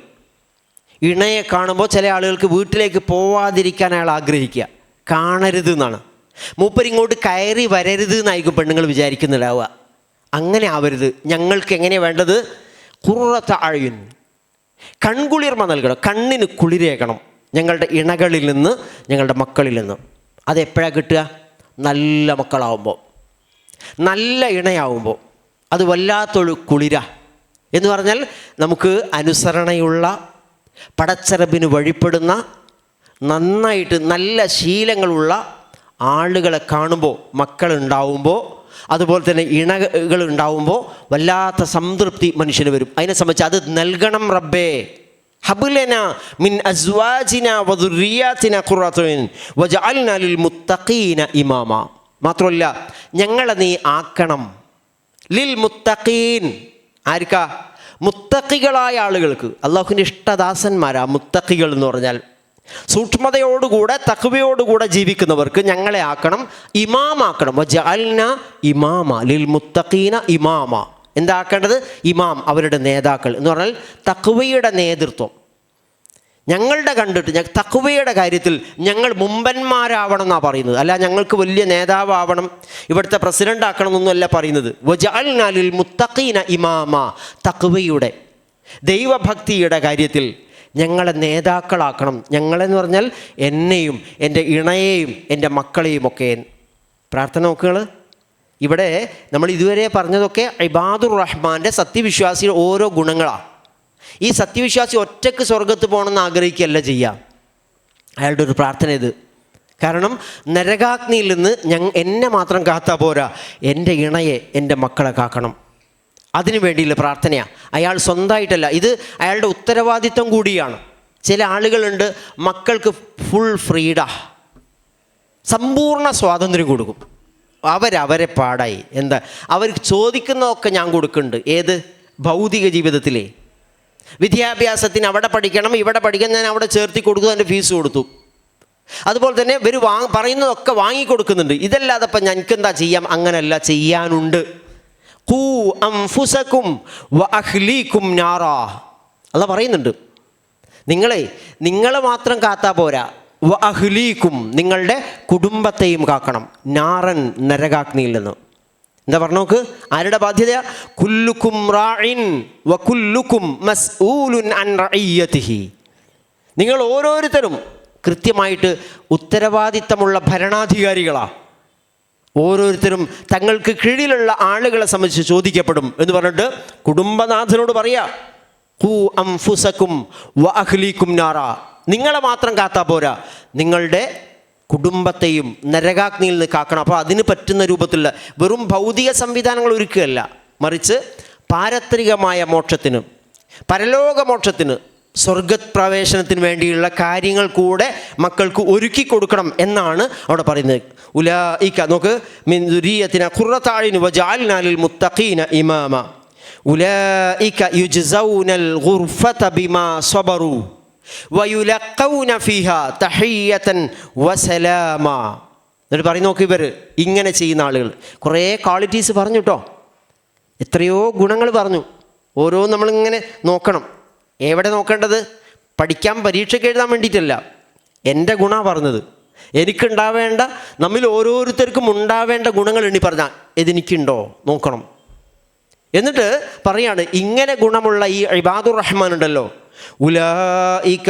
ഇണയെ കാണുമ്പോൾ ചില ആളുകൾക്ക് വീട്ടിലേക്ക് പോവാതിരിക്കാൻ അയാൾ ആഗ്രഹിക്കുക, കാണരുത് എന്നാണ്. മൂപ്പരിങ്ങോട്ട് കയറി വരരുത് എന്നായിരിക്കും പെണ്ണുങ്ങൾ വിചാരിക്കുന്നില്ലാവുക. അങ്ങനെ ആവരുത്. ഞങ്ങൾക്ക് എങ്ങനെയാണ് വേണ്ടത്? ഖുർറത അഴ്യുൻ, കൺകുളിർമ നൽകണം, കണ്ണിന് കുളിരേകണം ഞങ്ങളുടെ ഇണകളിൽ നിന്ന്, ഞങ്ങളുടെ മക്കളിൽ നിന്ന്. അതെപ്പോഴാണ് കിട്ടുക? നല്ല മക്കളാവുമ്പോൾ, നല്ല ഇണയാവുമ്പോൾ. അത് വല്ലാത്തൊരു കുളിര എന്ന് പറഞ്ഞാൽ നമുക്ക് അനുസരണയുള്ള, പടച്ചറബിന് വഴിപ്പെടുന്ന, നന്നായിട്ട് നല്ല ശീലങ്ങളുള്ള ആളുകളെ കാണുമ്പോൾ, മക്കളുണ്ടാവുമ്പോൾ, അതുപോലെ തന്നെ ഇണകൾ ഉണ്ടാവുമ്പോൾ വല്ലാത്ത സംതൃപ്തി മനുഷ്യന് വരും. അതിനെ സംബന്ധിച്ച് അത് നൽകണം റബ്ബേ. ഹബ്ലന മിൻ അസ്വാജിന വദുർരിയാതിന ഖുറത്തുൻ വജഅൽനാ ലിൽ മുത്തഖീന ഇമാമ. മാത്രമല്ല ഞങ്ങളെ നീ ആക്കണം ലിൽ മുത്തഖീൻ. ആർക്കാ? മുത്തഖികളായ ആളുകൾക്ക്, അള്ളാഹുവിൻ്റെ ഇഷ്ടദാസന്മാരാ മുത്തഖികൾ എന്ന് പറഞ്ഞാൽ. സൂക്ഷ്മതയോടുകൂടെ തഖ്വയോടുകൂടെ ജീവിക്കുന്നവർക്ക് ഞങ്ങളെ ആക്കണം, ഇമാമാക്കണം. വജഅൽനാ ഇമാമ ലിൽ മുത്തഖീന ഇമാമ. എന്താക്കേണ്ടത്? ഇമാം, അവരുടെ നേതാക്കൾ എന്ന് പറഞ്ഞാൽ തഖ്വയുടെ നേതൃത്വം. ഞങ്ങളുടെ കണ്ടിട്ട് തഖ്വയുടെ കാര്യത്തിൽ ഞങ്ങൾ മുമ്പന്മാരാവണം എന്നാണ് പറയുന്നത്. അല്ല ഞങ്ങൾക്ക് വലിയ നേതാവാവണം, ഇവിടുത്തെ പ്രസിഡൻ്റ് ആക്കണം എന്നൊന്നുമല്ല പറയുന്നത്. വജഅൽനാ ലിൽ മുത്തഖീന ഇമാമ. തഖ്വയുടെ, ദൈവഭക്തിയുടെ കാര്യത്തിൽ ഞങ്ങളെ നേതാക്കളാക്കണം. ഞങ്ങളെന്ന് പറഞ്ഞാൽ എന്നെയും എൻ്റെ ഇണയെയും എൻ്റെ മക്കളെയും ഒക്കെ. പ്രാർത്ഥന നോക്കുകൾ. ഇവിടെ നമ്മൾ ഇതുവരെ പറഞ്ഞതൊക്കെ ഇബാദുർ റഹ്മാൻ്റെ സത്യവിശ്വാസിയുടെ ഓരോ ഗുണങ്ങളാണ്. ഈ സത്യവിശ്വാസി ഒറ്റയ്ക്ക് സ്വർഗത്ത് പോകണമെന്ന് ആഗ്രഹിക്കുകയല്ല ചെയ്യുക. അയാളുടെ ഒരു പ്രാർത്ഥന ഇത്. കാരണം നരകാഗ്നിയിൽ നിന്ന് എന്നെ മാത്രം കാത്താൽ പോരാ, എൻ്റെ ഇണയെ, എൻ്റെ മക്കളെ കാക്കണം. അതിനു വേണ്ടിയുള്ള പ്രാർത്ഥനയാണ്. അയാൾ സ്വന്തമായിട്ടല്ല, ഇത് അയാളുടെ ഉത്തരവാദിത്വം കൂടിയാണ്. ചില ആളുകളുണ്ട് മക്കൾക്ക് ഫുൾ ഫ്രീഡ, സമ്പൂർണ്ണ സ്വാതന്ത്ര്യം കൊടുക്കും. അവരെ പാടായി. എന്താ അവർക്ക് ചോദിക്കുന്നതൊക്കെ ഞാൻ കൊടുക്കുന്നുണ്ട്. ഏത്? ഭൗതിക ജീവിതത്തിലെ വിദ്യാഭ്യാസത്തിന് അവിടെ പഠിക്കണം, ഇവിടെ പഠിക്കണം, ഞാൻ അവിടെ ചേർത്തി കൊടുത്തു, അതിൻ്റെ ഫീസ് കൊടുത്തു. അതുപോലെ തന്നെ ഇവർ പറയുന്നതൊക്കെ വാങ്ങിക്കൊടുക്കുന്നുണ്ട്. ഇതല്ലാതെ ഇപ്പം ഞങ്ങൾക്കെന്താ ചെയ്യാം? അങ്ങനെയല്ല, ചെയ്യാനുണ്ട്. ഖൂ അൻഫുസകും വഅഹ്ലീകും നാറാ. അല്ലാഹ് പറയുന്നുണ്ട്, നിങ്ങളെ മാത്രം കാത്താ പോരാ, വഅഹ്ലീകും, നിങ്ങളുടെ കുടുംബത്തെയും കാക്കണം, നാറൻ, നരകാഗ്നിയിൽ നിന്ന്. എന്താ പറഞ്ഞു നോക്ക്, ആരുടെ ബാധ്യത? കുല്ലുക്കും റാഇൻ വകുല്ലുക്കും മസ്ഊലുൻ അൻ റഇയ്യതിഹി. നിങ്ങൾ ഓരോരുത്തരും കൃത്യമായിട്ട് ഉത്തരവാദിത്തമുള്ള ഭരണാധികാരികളാണ്. ഓരോരുത്തരും തങ്ങൾക്ക് കീഴിലുള്ള ആളുകളെ സംബന്ധിച്ച് ചോദിക്കപ്പെടും എന്ന് പറഞ്ഞിട്ട് കുടുംബനാഥനോട് പറയാ, ഖൂ അൻഫുസകും വഅഹ്ലീകും നാറാ. നിങ്ങളെ മാത്രം കാത്താ പോരാ, നിങ്ങളുടെ കുടുംബത്തെയും നരകാഗ്നിയിൽ നിന്ന് കാക്കണം. അപ്പോൾ അതിന് പറ്റുന്ന രൂപത്തിലുള്ള വെറും ഭൗതിക സംവിധാനങ്ങൾ ഒരുക്കുകയല്ല, മറിച്ച് പാരത്രികമായ മോക്ഷത്തിന്, പരലോകമോക്ഷത്തിന്, സ്വർഗപ്രവേശനത്തിന് വേണ്ടിയുള്ള കാര്യങ്ങൾ കൂടെ മക്കൾക്ക് ഒരുക്കി കൊടുക്കണം എന്നാണ് അവിടെ പറയുന്നത്. ഉലൈക, നോക്ക്, മിൻ ദുരിയത്തിന ഖുർറത അയ്യുൻ വജഅൽനാ ലിൽ മുത്തഖീന ഇമാമ ഉലൈക യുജ്സൗനൽ ഗുർഫത ബിമാ സബറു വയുലഖൗന ഫീഹാ തഹിയ്യതൻ വസലാമ. എന്നിട്ട് പറയും നോക്ക്, ഇവർ ഇങ്ങനെ ചെയ്യുന്ന ആളുകൾ. കുറേ ക്വാളിറ്റീസ് പറഞ്ഞു കേട്ടോ, എത്രയോ ഗുണങ്ങൾ പറഞ്ഞു. ഓരോ നമ്മളിങ്ങനെ നോക്കണം. എവിടെ നോക്കേണ്ടത്? പഠിക്കാൻ, പരീക്ഷയ്ക്ക് എഴുതാൻ വേണ്ടിയിട്ടല്ല. എൻ്റെ ഗുണമാണ് പറഞ്ഞത്. എനിക്കുണ്ടാവേണ്ട, നമ്മിൽ ഓരോരുത്തർക്കും ഉണ്ടാവേണ്ട ഗുണങ്ങൾ എണ്ണി പറഞ്ഞാൽ ഇതെനിക്കുണ്ടോ നോക്കണം. എന്നിട്ട് പറയാണ്, ഇങ്ങനെ ഗുണമുള്ള ഈ ഇബാദുർ റഹ്മാൻ ഉണ്ടല്ലോ, ഉലൈക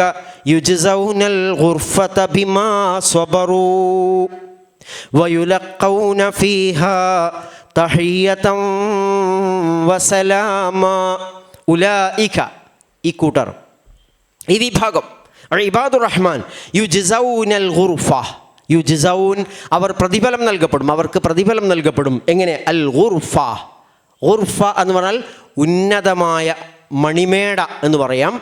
യുജ്സൗനൽ ഗുർഫത ബിമാ സബറൂ വയുലഖൗന ഫീഹാ തഹിയ്യതൻ വസലാമ. ഉലൈക, ഈ കൂട്ടർ, ഈ വിഭാഗം ഇബാദുർ റഹ്മാൻ, യുജ്സൗനൽ ഗുർഫ, യുജ്സൗൻ, അവർ പ്രതിഫലം നൽകപ്പെടും, അവർക്ക് പ്രതിഫലം നൽകപ്പെടും. എങ്ങനെ? അൽ ഗുർഫ. ഗുർഫ എന്ന് പറഞ്ഞാൽ ഉന്നതമായ മണിമേട എന്ന് പറയാം,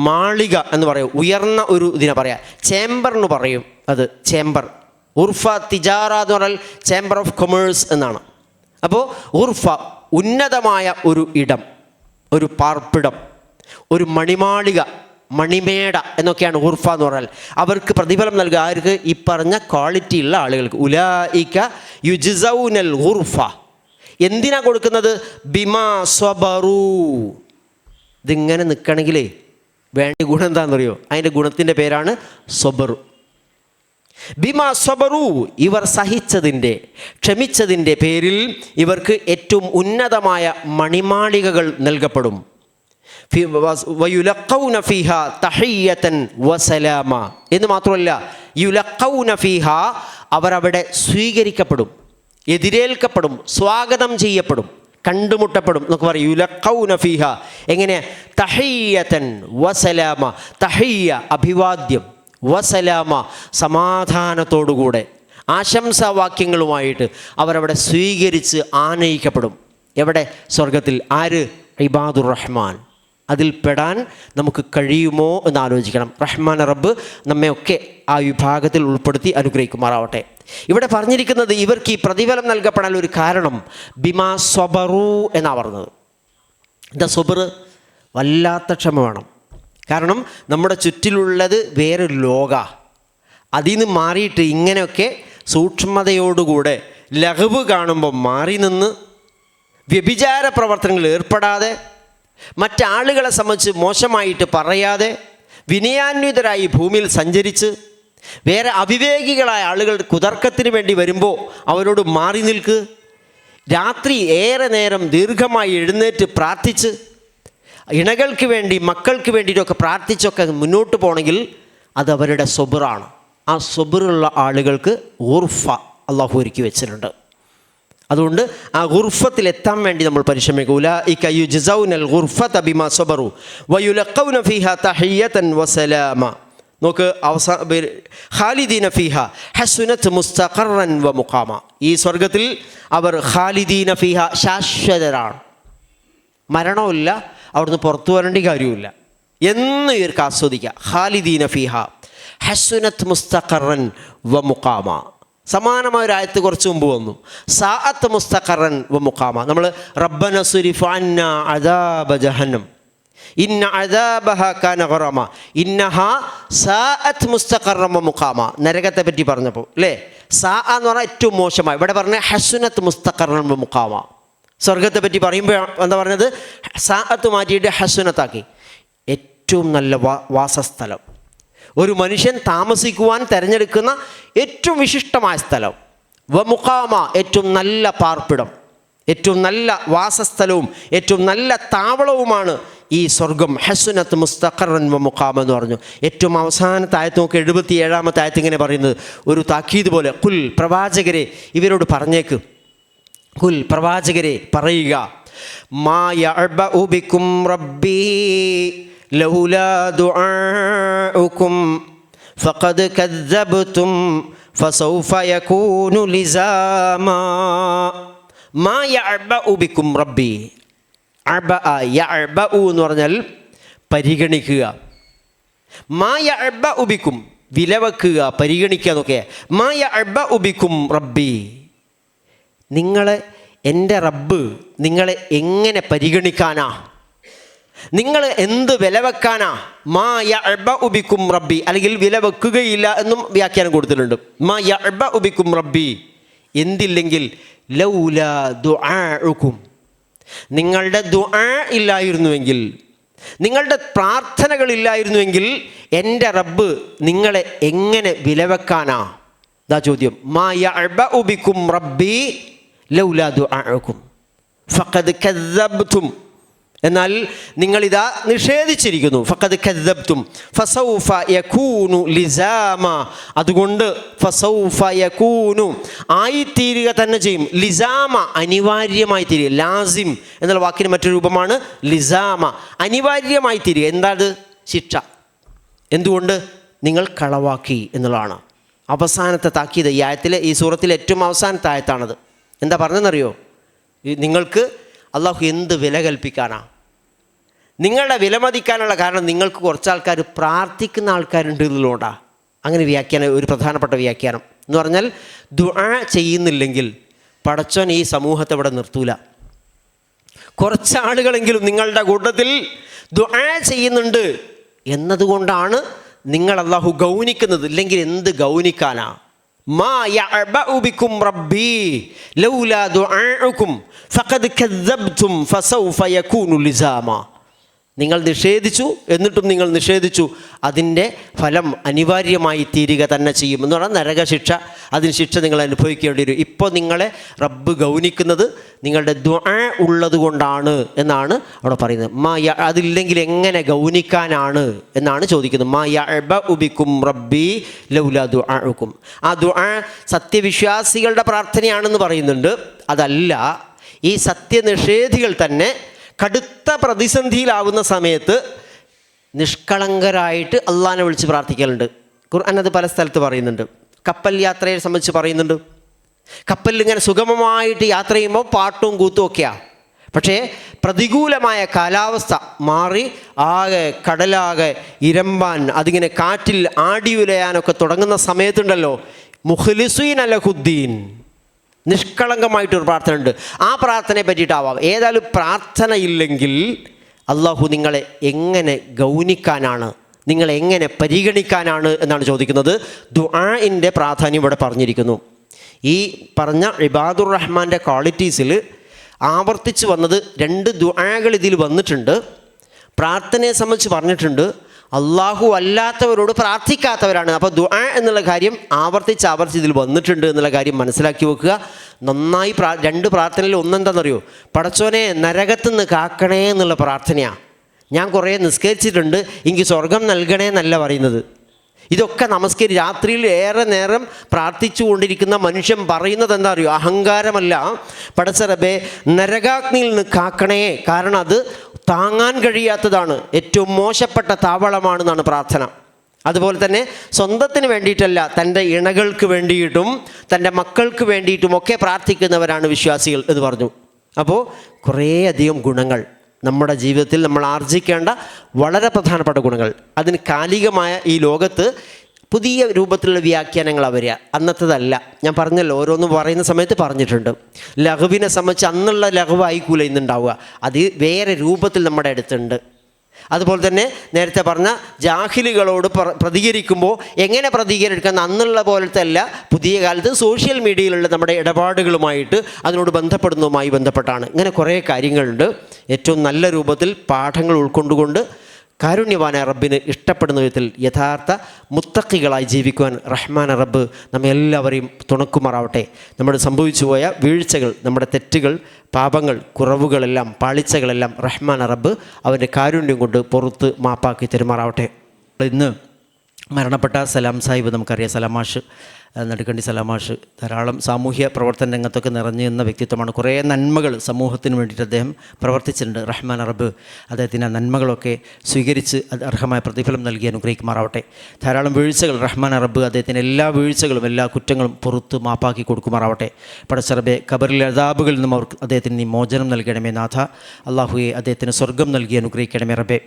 മാളിക എന്ന് പറയും, ഉയർന്ന ഒരു ഇതിനെ പറയാം. ചേംബർ എന്ന് പറയും, അത് ചേംബർ. ഉർഫ തിജാറ എന്ന് പറഞ്ഞാൽ ചേംബർ ഓഫ് കൊമേഴ്സ് എന്നാണ്. അപ്പോൾ ഉർഫ, ഉന്നതമായ ഒരു ഇടം, ഒരു പാർപ്പിടം, ഒരു മണിമാളിക, മണിമേട എന്നൊക്കെയാണ് ഉർഫ എന്ന് പറഞ്ഞാൽ. അവർക്ക് പ്രതിഫലം നൽകുക. ആർക്ക്? ഈ പറഞ്ഞ ക്വാളിറ്റി ഉള്ള ആളുകൾക്ക്. ഉലൈക യുജ്സൗനൽ ഗുർഫ. എന്തിനാ കൊടുക്കുന്നത്? ബിമാ സ്വബറൂ. ഇതിങ്ങനെ നിൽക്കണമെങ്കിലേ വേണ്ട ഗുണം എന്താണെന്നറിയോ? അതിൻ്റെ ഗുണത്തിൻ്റെ പേരാണ് സ്വബർ. ബിമാ സ്വബറൂ, ഇവർ സഹിച്ചതിൻ്റെ, ക്ഷമിച്ചതിൻ്റെ പേരിൽ ഇവർക്ക് ഏറ്റവും ഉന്നതമായ മണിമാളികകൾ നൽകപ്പെടും. വയുലഖൗന ഫീഹാ തഹിയ്യതൻ വസലാമ എന്ന് മാത്രമല്ല, യുലഖൗന ഫീഹാ, അവരവിടെ സ്വീകരിക്കപ്പെടും, എതിരേൽക്കപ്പെടും, സ്വാഗതം ചെയ്യപ്പെടും, കണ്ടുമുട്ടപ്പെടും എന്നൊക്കെ പറയും. യുലഖൗന ഫീഹാ എങ്ങനെ? തഹിയ്യതൻ വസലാമ. തഹിയ്യ അഭിവാദ്യം, വസലാമ സമാധാനത്തോടുകൂടെ, ആശംസാവാക്യങ്ങളുമായിട്ട് അവരവിടെ സ്വീകരിച്ച് ആനയിക്കപ്പെടും. എവിടെ? സ്വർഗത്തിൽ. ആര്? ഇബാദുർ റഹ്മാൻ. അതിൽ പെടാൻ നമുക്ക് കഴിയുമോ എന്ന് ആലോചിക്കണം. റഹ്മാൻ റബ്ബ് നമ്മയൊക്കെ ആ വിഭാഗത്തിൽ ഉൾപ്പെടുത്തി അനുഗ്രഹിക്കുമാറാവട്ടെ. ഇവിടെ പറഞ്ഞിരിക്കുന്നത് ഇവർക്ക് ഈ പ്രതിഫലം നൽകപ്പെടാൻ ഒരു കാരണം ബിമാ സ്വബറു എന്നാണ് പറഞ്ഞത്. എന്താ സ്വബർ? വല്ലാത്ത ക്ഷമ വേണം. കാരണം നമ്മുടെ ചുറ്റിലുള്ളത് വേറൊരു ലോക. അതിൽ നിന്ന് മാറിയിട്ട് ഇങ്ങനെയൊക്കെ സൂക്ഷ്മതയോടുകൂടെ ലഘവ് കാണുമ്പോൾ മാറി നിന്ന് വ്യഭിചാര പ്രവർത്തനങ്ങളിൽ ഏർപ്പെടാതെ, മറ്റാളുകളെ സംബന്ധിച്ച് മോശമായിട്ട് പറയാതെ, വിനയാന്വിതരായി ഭൂമിയിൽ സഞ്ചരിച്ച് വേറെ അവിവേകികളായ ആളുകൾ കുതർക്കത്തിന് വേണ്ടി വരുമ്പോൾ അവരോട് മാറി നിൽക്ക്. രാത്രി ഏറെ നേരം ദീർഘമായി എഴുന്നേറ്റ് പ്രാർത്ഥിച്ച്, ഇണകൾക്ക് വേണ്ടി, മക്കൾക്ക് വേണ്ടിയിട്ടൊക്കെ പ്രാർത്ഥിച്ചൊക്കെ മുന്നോട്ട് പോകണമെങ്കിൽ അത് അവരുടെ സ്വബറാണ്. ആ സ്വബറുള്ള ആളുകൾക്ക് ഉർഫ അള്ളാഹു ഒരുക്കി വെച്ചിട്ടുണ്ട്. അതുകൊണ്ട് ആ ഗുർഫത്തിലെത്താൻ വേണ്ടി നമ്മൾ പരിശ്രമിക്കുക. ഉലൈക യുജ്സൗനൽ ഗുർഫത ബിമാ സ്വബറു വയുലഖൗന ഫീഹാ തഹിയ്യതൻ വസലാമ. നോക്ക്, ഖാലിദീന ഫീഹ ഹസുനത് മുസ്തഖറൻ വ മുഖാമ. ഈ സ്വർഗത്തിൽ അവർ ഖാലിദീന ഫീഹ, ശാശ്വതരാണ്. മരണമില്ല, അവിടുന്ന് പുറത്തു വരേണ്ട കാര്യമില്ല, എന്ന് ഇവർക്ക് ആസ്വദിക്കുക. ഖാലിദീന ഫീഹ ഹസുനത് മുസ്തഖറൻ വ മുഖാമ. സമാനമായ ഒരു ആയത്ത് കുറച്ച് മുമ്പ് വന്നു, സാഅത്ത് മുസ്തഖറൻ വ മുഖാമ. നമ്മൾ റബ്ബന സുരിഫ് അന്നാ അദാബ ജഹന്നം ഇന്ന അദാബഹ കാന ഗറമ ഇന്നഹാ സാഅത്ത് മുസ്തഖറൻ വ മുഖാമ. നരകത്തെ പറ്റി പറഞ്ഞപ്പോൾ അല്ലേ, സാ എന്ന് പറഞ്ഞാൽ ഏറ്റവും മോശമായി. ഇവിടെ പറഞ്ഞ ഹസുനത്ത് മുസ്തഖറൻ വ മുഖാമ. സ്വർഗത്തെ പറ്റി പറയുമ്പോൾ എന്താ പറഞ്ഞത്? സാഅത്ത് മാറ്റിയിട്ട് ഹസുനത്താക്കി. ഏറ്റവും നല്ല വാസസ്ഥലം, ഒരു മനുഷ്യൻ താമസിക്കുവാൻ തിരഞ്ഞെടുക്കുന്ന ഏറ്റവും വിശിഷ്ടമായ സ്ഥലം. വമുഖാമ, ഏറ്റവും നല്ല പാർപ്പിടം, ഏറ്റവും നല്ല വാസസ്ഥലവും ഏറ്റവും നല്ല താവളവുമാണ് ഈ സ്വർഗം. ഹസുനത്ത് മുസ്തഖറൻ വമുഖാമ എന്ന് പറഞ്ഞു. ഏറ്റവും അവസാനത്തെ ആയത്ത് നോക്ക്, 77-ാമത്തെ ആയത്ത് ഇങ്ങനെ പറയുന്നത്, ഒരു താക്കീത് പോലെ. കുൽ, പ്രവാചകരെ ഇവരോട് പറഞ്ഞേക്ക്. കുൽ, പ്രവാചകരെ പറയുക, മാ യഅബഉ ബികും റബ്ബി ലൗലാ ദുആഉകും ഫഖദ് കദ്ദബ്തും ഫസൗഫ യകൂനു ലിസാമാ. മാ യഅബഉ ബികും റബ്ബി. യഅബഉ എന്ന് പറഞ്ഞാൽ പരിഗണിക്കുക. മാ യഅബഉ ബികും, വിലവെക്കുക, പരിഗണിക്കുക എന്നൊക്കെ. മാ യഅബഉ ബികും റബ്ബി, നിങ്ങളെ എൻ്റെ റബ്ബ് നിങ്ങളെ എങ്ങനെ പരിഗണിക്കാനാ, നിങ്ങൾ എന്ത് വില വെക്കാനാ? മാ യഅബഉ ബികും റബ്ബി, അല്ലെങ്കിൽ വില വെക്കുകയില്ല എന്നും വ്യാഖ്യാനം കൊടുത്തിട്ടുണ്ട്. മാ യഅബഉ ബികും റബ്ബി, എന്തില്ലെങ്കിൽ ലൗലാ ദുആഉകും, നിങ്ങളുടെ ദുആ ഇല്ലായിരുന്നുവെങ്കിൽ, നിങ്ങളുടെ പ്രാർത്ഥനകളില്ലായിരുന്നുവെങ്കിൽ എൻ്റെ റബ്ബ് നിങ്ങളെ എങ്ങനെ വിലവെക്കാനാ? ഇതാ ചോദ്യം. മാ യഅബഉ ബികും റബ്ബി ലൗലാ ദുആഉകും ഫഖദ് കദ്ദബ്തും, എന്നാൽ നിങ്ങളിതാ നിഷേധിച്ചിരിക്കുന്നു. ഫഖദ് കദ്ദബ്തും ഫസൗഫ യകൂനു ലിസാമ, അതുകൊണ്ട് ഫസൗഫ യകൂനു, ആയിത്തീരുക തന്നെ ചെയ്യും. ലിസാമ, അനിവാര്യമായി തീരുക. ലാസിം എന്നുള്ള വാക്കിന് മറ്റൊരു രൂപമാണ് ലിസാമ, അനിവാര്യമായി തീരുക. എന്താണ്? ശിക്ഷ. എന്തുകൊണ്ട്? നിങ്ങൾ കളവാക്കി എന്നുള്ളതാണ് അവസാനത്തെ താക്കീത്. ഈ ആയത്തിലെ, ഈ സൂറത്തിലെ ഏറ്റവും അവസാനത്തെ ആയത്താണത്. എന്താ പറഞ്ഞതെന്നറിയോ? നിങ്ങൾക്ക് അള്ളാഹു എന്ത് വില കൽപ്പിക്കാനാ? നിങ്ങളുടെ വിലമതിക്കാനുള്ള കാരണം നിങ്ങൾക്ക് കുറച്ച് ആൾക്കാർ പ്രാർത്ഥിക്കുന്ന ആൾക്കാരുണ്ട് എന്നുള്ളതുകൊണ്ടാണ്. അങ്ങനെ വ്യാഖ്യാനം, ഒരു പ്രധാനപ്പെട്ട വ്യാഖ്യാനം എന്ന് പറഞ്ഞാൽ, ദുആ ചെയ്യുന്നില്ലെങ്കിൽ പടച്ചോൻ ഈ സമൂഹത്തെ ഇവിടെ നിർത്തൂല. കുറച്ചാളുകളെങ്കിലും നിങ്ങളുടെ കൂട്ടത്തിൽ ദുആ ചെയ്യുന്നുണ്ട് എന്നതുകൊണ്ടാണ് നിങ്ങൾ അള്ളാഹു ഗൗനിക്കുന്നത്. ഇല്ലെങ്കിൽ എന്ത് ഗൗനിക്കാനാ? മാ യഅബഉ ബിക്കും റബ്ബി ലൗലാ ദുആഉകും ഫഖദ് കദ്ദബ്തും ഫസൗഫ യകൂനു ലിസാമ. നിങ്ങൾ നിഷേധിച്ചു, എന്നിട്ടും നിങ്ങൾ നിഷേധിച്ചു, അതിൻ്റെ ഫലം അനിവാര്യമായി തീരുക തന്നെ ചെയ്യും എന്ന് പറഞ്ഞാൽ നരകശിക്ഷ, അതിന് ശിക്ഷ നിങ്ങൾ അനുഭവിക്കേണ്ടി വരും. ഇപ്പോൾ നിങ്ങളെ റബ്ബ് ഗൗനിക്കുന്നത് നിങ്ങളുടെ ദുആ ഉള്ളത് കൊണ്ടാണ് എന്നാണ് അവിടെ പറയുന്നത്. അതില്ലെങ്കിൽ എങ്ങനെ ഗൗനിക്കാനാണ് എന്നാണ് ചോദിക്കുന്നത്. മാ യഅബഉ ബിക്കും റബ്ബി ലൗലാ ദുആഉകും. ആ ദുആ സത്യവിശ്വാസികളുടെ പ്രാർത്ഥനയാണെന്ന് പറയുന്നുണ്ട്. അതല്ല, ഈ സത്യനിഷേധികൾ തന്നെ കടുത്ത പ്രതിസന്ധിയിലാവുന്ന സമയത്ത് നിഷ്കളങ്കരായിട്ട് അള്ളാഹിനെ വിളിച്ച് പ്രാർത്ഥിക്കലുണ്ട്. ഖുർആൻ അത് പല സ്ഥലത്ത് പറയുന്നുണ്ട്. കപ്പൽ യാത്രയെ സംബന്ധിച്ച് പറയുന്നുണ്ട്. കപ്പലിൽ ഇങ്ങനെ സുഗമമായിട്ട് യാത്ര ചെയ്യുമ്പോൾ പാട്ടും കൂത്തും ഒക്കെയാണ്. പക്ഷേ പ്രതികൂലമായ കാലാവസ്ഥ മാറി ആകെ കടലാകെ ഇരമ്പാൻ, അതിങ്ങനെ കാറ്റിൽ ആടിയുലയാനൊക്കെ തുടങ്ങുന്ന സമയത്തുണ്ടല്ലോ, മുഖ്ലിസീന ലഹുദ്ദീൻ, നിഷ്കളങ്കമായിട്ടൊരു പ്രാർത്ഥന ഉണ്ട്. ആ പ്രാർത്ഥനയെ പറ്റിയിട്ടാവാം. ഏതായാലും പ്രാർത്ഥന ഇല്ലെങ്കിൽ അള്ളാഹു നിങ്ങളെ എങ്ങനെ ഗൗനിക്കാനാണ്, നിങ്ങളെ എങ്ങനെ പരിഗണിക്കാനാണ് എന്നാണ് ചോദിക്കുന്നത്. ദുആഇൻ്റെ പ്രാധാന്യം ഇവിടെ പറഞ്ഞിരിക്കുന്നു. ഈ പറഞ്ഞ ഇബാദുർ റഹ്മാൻ്റെ ക്വാളിറ്റീസിൽ ആവർത്തിച്ച് വന്നത് 2 ദുആകൾ ഇതിൽ വന്നിട്ടുണ്ട്. പ്രാർത്ഥനയെ സംബന്ധിച്ച് പറഞ്ഞിട്ടുണ്ട്. അള്ളാഹു അല്ലാത്തവരോട് പ്രാർത്ഥിക്കാത്തവരാണ്. അപ്പോൾ ദുആ എന്നുള്ള കാര്യം ആവർത്തിച്ച് ഇതിൽ വന്നിട്ടുണ്ട് എന്നുള്ള കാര്യം മനസ്സിലാക്കി വെക്കുക. നന്നായി 2 പ്രാർത്ഥനയിൽ ഒന്നെന്താണെന്നറിയോ? പടച്ചോനെ നരകത്തുനിന്ന് കാക്കണേ എന്നുള്ള പ്രാർത്ഥനയാണ്. ഞാൻ കുറേ നിസ്കരിച്ചിട്ടുണ്ട്, എനിക്ക് സ്വർഗം നൽകണേ എന്നല്ല പറയുന്നത്. ഇതൊക്കെ രാത്രിയിൽ ഏറെ നേരം പ്രാർത്ഥിച്ചു കൊണ്ടിരിക്കുന്ന മനുഷ്യൻ പറയുന്നത് എന്താ അറിയോ? അഹങ്കാരമല്ല, പടച്ച റബ്ബേ നരകാഗ്നിയിൽ നിന്ന് കാക്കണേ, കാരണം അത് താങ്ങാൻ കഴിയാത്തതാണ്, ഏറ്റവും മോശപ്പെട്ട താവളമാണെന്നാണ് പ്രാർത്ഥന. അതുപോലെ തന്നെ സ്വന്തത്തിന് വേണ്ടിയിട്ടല്ല, തൻ്റെ ഇണകൾക്ക് വേണ്ടിയിട്ടും തൻ്റെ മക്കൾക്ക് വേണ്ടിയിട്ടും ഒക്കെ പ്രാർത്ഥിക്കുന്നവരാണ് വിശ്വാസികൾ എന്ന് പറഞ്ഞു. അപ്പോൾ കുറേയധികം ഗുണങ്ങൾ നമ്മുടെ ജീവിതത്തിൽ നമ്മൾ ആർജിക്കേണ്ട വളരെ പ്രധാനപ്പെട്ട ഗുണങ്ങൾ. അതിന് കാലികമായ ഈ ലോകത്ത് പുതിയ രൂപത്തിലുള്ള വ്യാഖ്യാനങ്ങളാണ് വരിക, അന്നത്തതല്ല. ഞാൻ പറഞ്ഞല്ലോ, ഓരോന്നും പറയുന്ന സമയത്ത് പറഞ്ഞിട്ടുണ്ട്. ലഘുവിനെ സംബന്ധിച്ച് അന്നുള്ള ലഘുവായിക്കൂല ഇന്നുണ്ടാവുക, അത് വേറെ രൂപത്തിൽ നമ്മുടെ അടുത്തുണ്ട്. അതുപോലെ തന്നെ നേരത്തെ പറഞ്ഞ ജാഹിലുകളോട് പ്രതികരിക്കുമ്പോൾ എങ്ങനെ പ്രതികരിക്കാൻ അന്നുള്ള പോലത്തെ അല്ല, പുതിയ കാലത്ത് സോഷ്യൽ മീഡിയയിലുള്ള നമ്മുടെ ഇടപാടുകളുമായിട്ട് അതിനോട് ബന്ധപ്പെടുന്നതുമായി ബന്ധപ്പെട്ടാണ്. ഇങ്ങനെ കുറേ കാര്യങ്ങളുണ്ട്. ഏറ്റവും നല്ല രൂപത്തിൽ പാഠങ്ങൾ ഉൾക്കൊണ്ടുകൊണ്ട് കാരുണ്യവാനായ റബ്ബിന് ഇഷ്ടപ്പെടുന്ന വിധത്തിൽ യഥാർത്ഥ മുത്തഖികളായി ജീവിക്കുവാൻ റഹ്മാൻ റബ്ബ് നമ്മെ എല്ലാവരെയും തുണക്കുമാറാവട്ടെ. നമ്മൾ സംഭവിച്ചു പോയ വീഴ്ചകൾ, നമ്മുടെ തെറ്റുകൾ, പാപങ്ങൾ, കുറവുകളെല്ലാം, പാളിച്ചകളെല്ലാം റഹ്മാൻ റബ്ബ് അവൻ്റെ കാരുണ്യം കൊണ്ട് പുറത്ത് മാപ്പാക്കി തെരുമാറാവട്ടെ. ഇന്ന് മരണപ്പെട്ട സലാം സാഹിബ് നമുക്കറിയാം. സലാമാഷ്, നടുക്കണ്ടി സലാമാഷ് ധാരാളം സാമൂഹ്യ പ്രവർത്തന രംഗത്തൊക്കെ നിറഞ്ഞു നിന്ന വ്യക്തിത്വമാണ്. കുറേ നന്മകൾ സമൂഹത്തിന് വേണ്ടിയിട്ട് അദ്ദേഹം പ്രവർത്തിച്ചിട്ടുണ്ട്. റഹ്മാൻ റബ്ബ് അദ്ദേഹത്തിന് ആ നന്മകളൊക്കെ സ്വീകരിച്ച് അത് അർഹമായ പ്രതിഫലം നൽകി അനുഗ്രഹിക്കുമാറാവട്ടെ. ധാരാളം വീഴ്ചകൾ റഹ്മാൻ റബ്ബ് അദ്ദേഹത്തിന് എല്ലാ വീഴ്ചകളും എല്ലാ കുറ്റങ്ങളും പുറത്ത് മാപ്പാക്കി കൊടുക്കുമാറാവട്ടെ. പടച്ച റബ്ബേ, ഖബറിലെ അദാബുകളിൽ നിന്നും അവർക്ക് അദ്ദേഹത്തിന് നീ മോചനം നൽകണമേ നാഥ. അള്ളാഹുവെ, അദ്ദേഹത്തിന് സ്വർഗം നൽകി അനുഗ്രഹിക്കണമേ റബ്ബേ.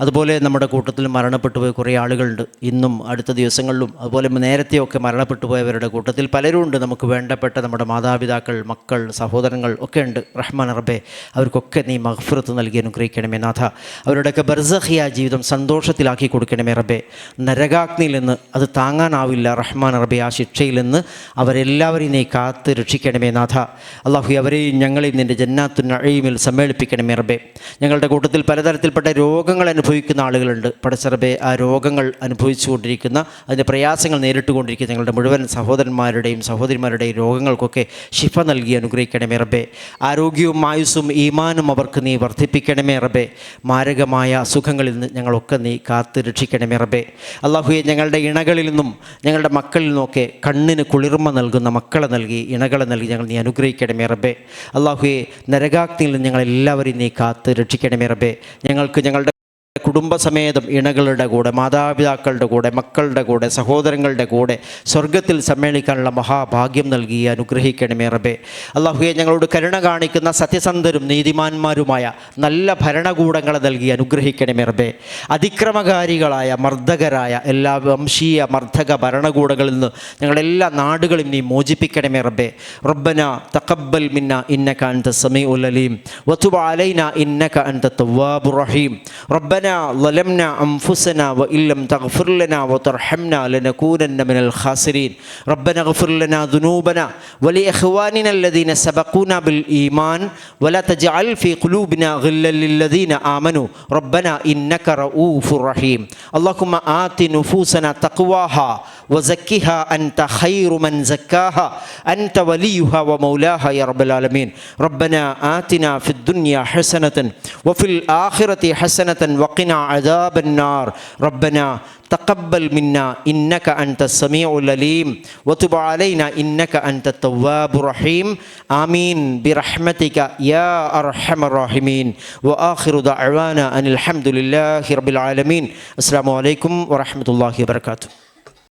അതുപോലെ നമ്മുടെ കൂട്ടത്തിൽ മരണപ്പെട്ടു പോയ കുറേ ആളുകളുണ്ട്, ഇന്നും അടുത്ത ദിവസങ്ങളിലും. അതുപോലെ നേരത്തെയൊക്കെ മരണപ്പെട്ടു പോയവരുടെ കൂട്ടത്തിൽ പലരും ഉണ്ട്. നമുക്ക് വേണ്ടപ്പെട്ട നമ്മുടെ മാതാപിതാക്കൾ, മക്കൾ, സഹോദരങ്ങൾ ഒക്കെ ഉണ്ട്. റഹ്മാൻ റബ്ബേ, അവർക്കൊക്കെ നീ മഗ്ഫിറത്ത് നൽകി അനുഗ്രഹിക്കണമേ നാഥ. അവരുടെയൊക്കെ ബർസഖിയ ജീവിതം സന്തോഷത്തിലാക്കി കൊടുക്കണമേ റബ്ബേ. നരകാഗ്നിയിൽ നിന്ന് അത് താങ്ങാനാവില്ല റഹ്മാൻ റബ്ബേ. ആ ശിക്ഷയിൽ നിന്ന് അവരെല്ലാവരെയും നീ കാത്ത് രക്ഷിക്കണമേ നാഥ. അല്ലാഹു, അവരെയും ഞങ്ങളെയും നിൻ്റെ ജന്നാത്തുൻ നഈമിൽ സമ്മേളിപ്പിക്കണമേ റബ്ബേ. ഞങ്ങളുടെ കൂട്ടത്തിൽ പലതരത്തിൽപ്പെട്ട രോഗങ്ങൾ അനുഭവിക്കുന്ന ആളുകളുണ്ട്. പടച്ച റബ്ബേ, ആ രോഗങ്ങൾ അനുഭവിച്ചു കൊണ്ടിരിക്കുന്ന, അതിൻ്റെ പ്രയാസങ്ങൾ നേരിട്ടുകൊണ്ടിരിക്കുന്ന ഞങ്ങളുടെ മുഴുവൻ സഹോദരന്മാരുടെയും സഹോദരിമാരുടെയും രോഗങ്ങൾക്കൊക്കെ ശിഫ നൽകി അനുഗ്രഹിക്കണമേ റബ്ബേ. ആരോഗ്യവും ആയുസ്സും ഈമാനും അവർക്ക് നീ വർദ്ധിപ്പിക്കണമേ റബ്ബേ. മാരകമായ അസുഖങ്ങളിൽ നിന്ന് ഞങ്ങളൊക്കെ നീ കാത്ത് രക്ഷിക്കണമേ റബ്ബേ. അല്ലാഹുവേ, ഞങ്ങളുടെ ഇണകളിൽ നിന്നും ഞങ്ങളുടെ മക്കളിൽ നിന്നൊക്കെ കണ്ണിന് കുളിർമ നൽകുന്ന മക്കളെ നൽകി, ഇണകളെ നൽകി ഞങ്ങൾ നീ അനുഗ്രഹിക്കണമേ റബ്ബേ. അല്ലാഹുവേ, നരകാഗ്നിയിൽ നിന്ന് ഞങ്ങളെല്ലാവരെയും നീ കാത്ത് രക്ഷിക്കണമേ റബ്ബേ. ഞങ്ങൾക്ക് ഞങ്ങളുടെ കുടുംബസമേതം ഇണകളുടെ കൂടെ, മാതാപിതാക്കളുടെ കൂടെ, മക്കളുടെ കൂടെ, സഹോദരങ്ങളുടെ കൂടെ സ്വർഗത്തിൽ സമ്മേളിക്കാനുള്ള മഹാഭാഗ്യം നൽകി അനുഗ്രഹിക്കണമേ റബ്ബേ. അല്ലാഹുവേ, ഞങ്ങളോട് കരുണ കാണിക്കുന്ന സത്യസന്ധരും നീതിമാന്മാരുമായ നല്ല ഭരണകൂടങ്ങളെ നൽകി അനുഗ്രഹിക്കണമേ റബ്ബേ. അതിക്രമകാരികളായ മർദ്ദകരായ എല്ലാ വംശീയ മർദ്ദക ഭരണകൂടങ്ങളിൽ നിന്ന് ഞങ്ങളെല്ലാ നാടുകളും നീ മോചിപ്പിക്കണമേ റബ്ബേ. റബ്ബന തഖബ്ബൽ മിന്ന ഇന്നക അൻത സമീഉൽ അലീം വതുബ് അലൈന ഇന്നക അൻത തവ്വാബുർ റഹീം. ربنا ظلمنا أنفسنا وإن لم تغفر لنا وترحمنا لنكونن من الخاسرين ربنا اغفر لنا ذنوبنا ولإخواننا الذين سبقونا بالإيمان ولا تجعل في قلوبنا غلا للذين آمنوا ربنا إنك رؤوف رحيم اللهم آت نفوسنا تقواها وزكها أنت خير من زكاها أنت وليها ومولاها يا رب العالمين ربنا آتنا في الدنيا حسنة وفي الآخرة حسنة وقنا عذاب النار ربنا تقبل منا إنك أنت السميع العليم وتب علينا إنك أنت التواب الرحيم آمين برحمتك يا أرحم الراحمين وآخر دعوانا أن الحمد لله رب العالمين السلام عليكم ورحمة الله وبركاته.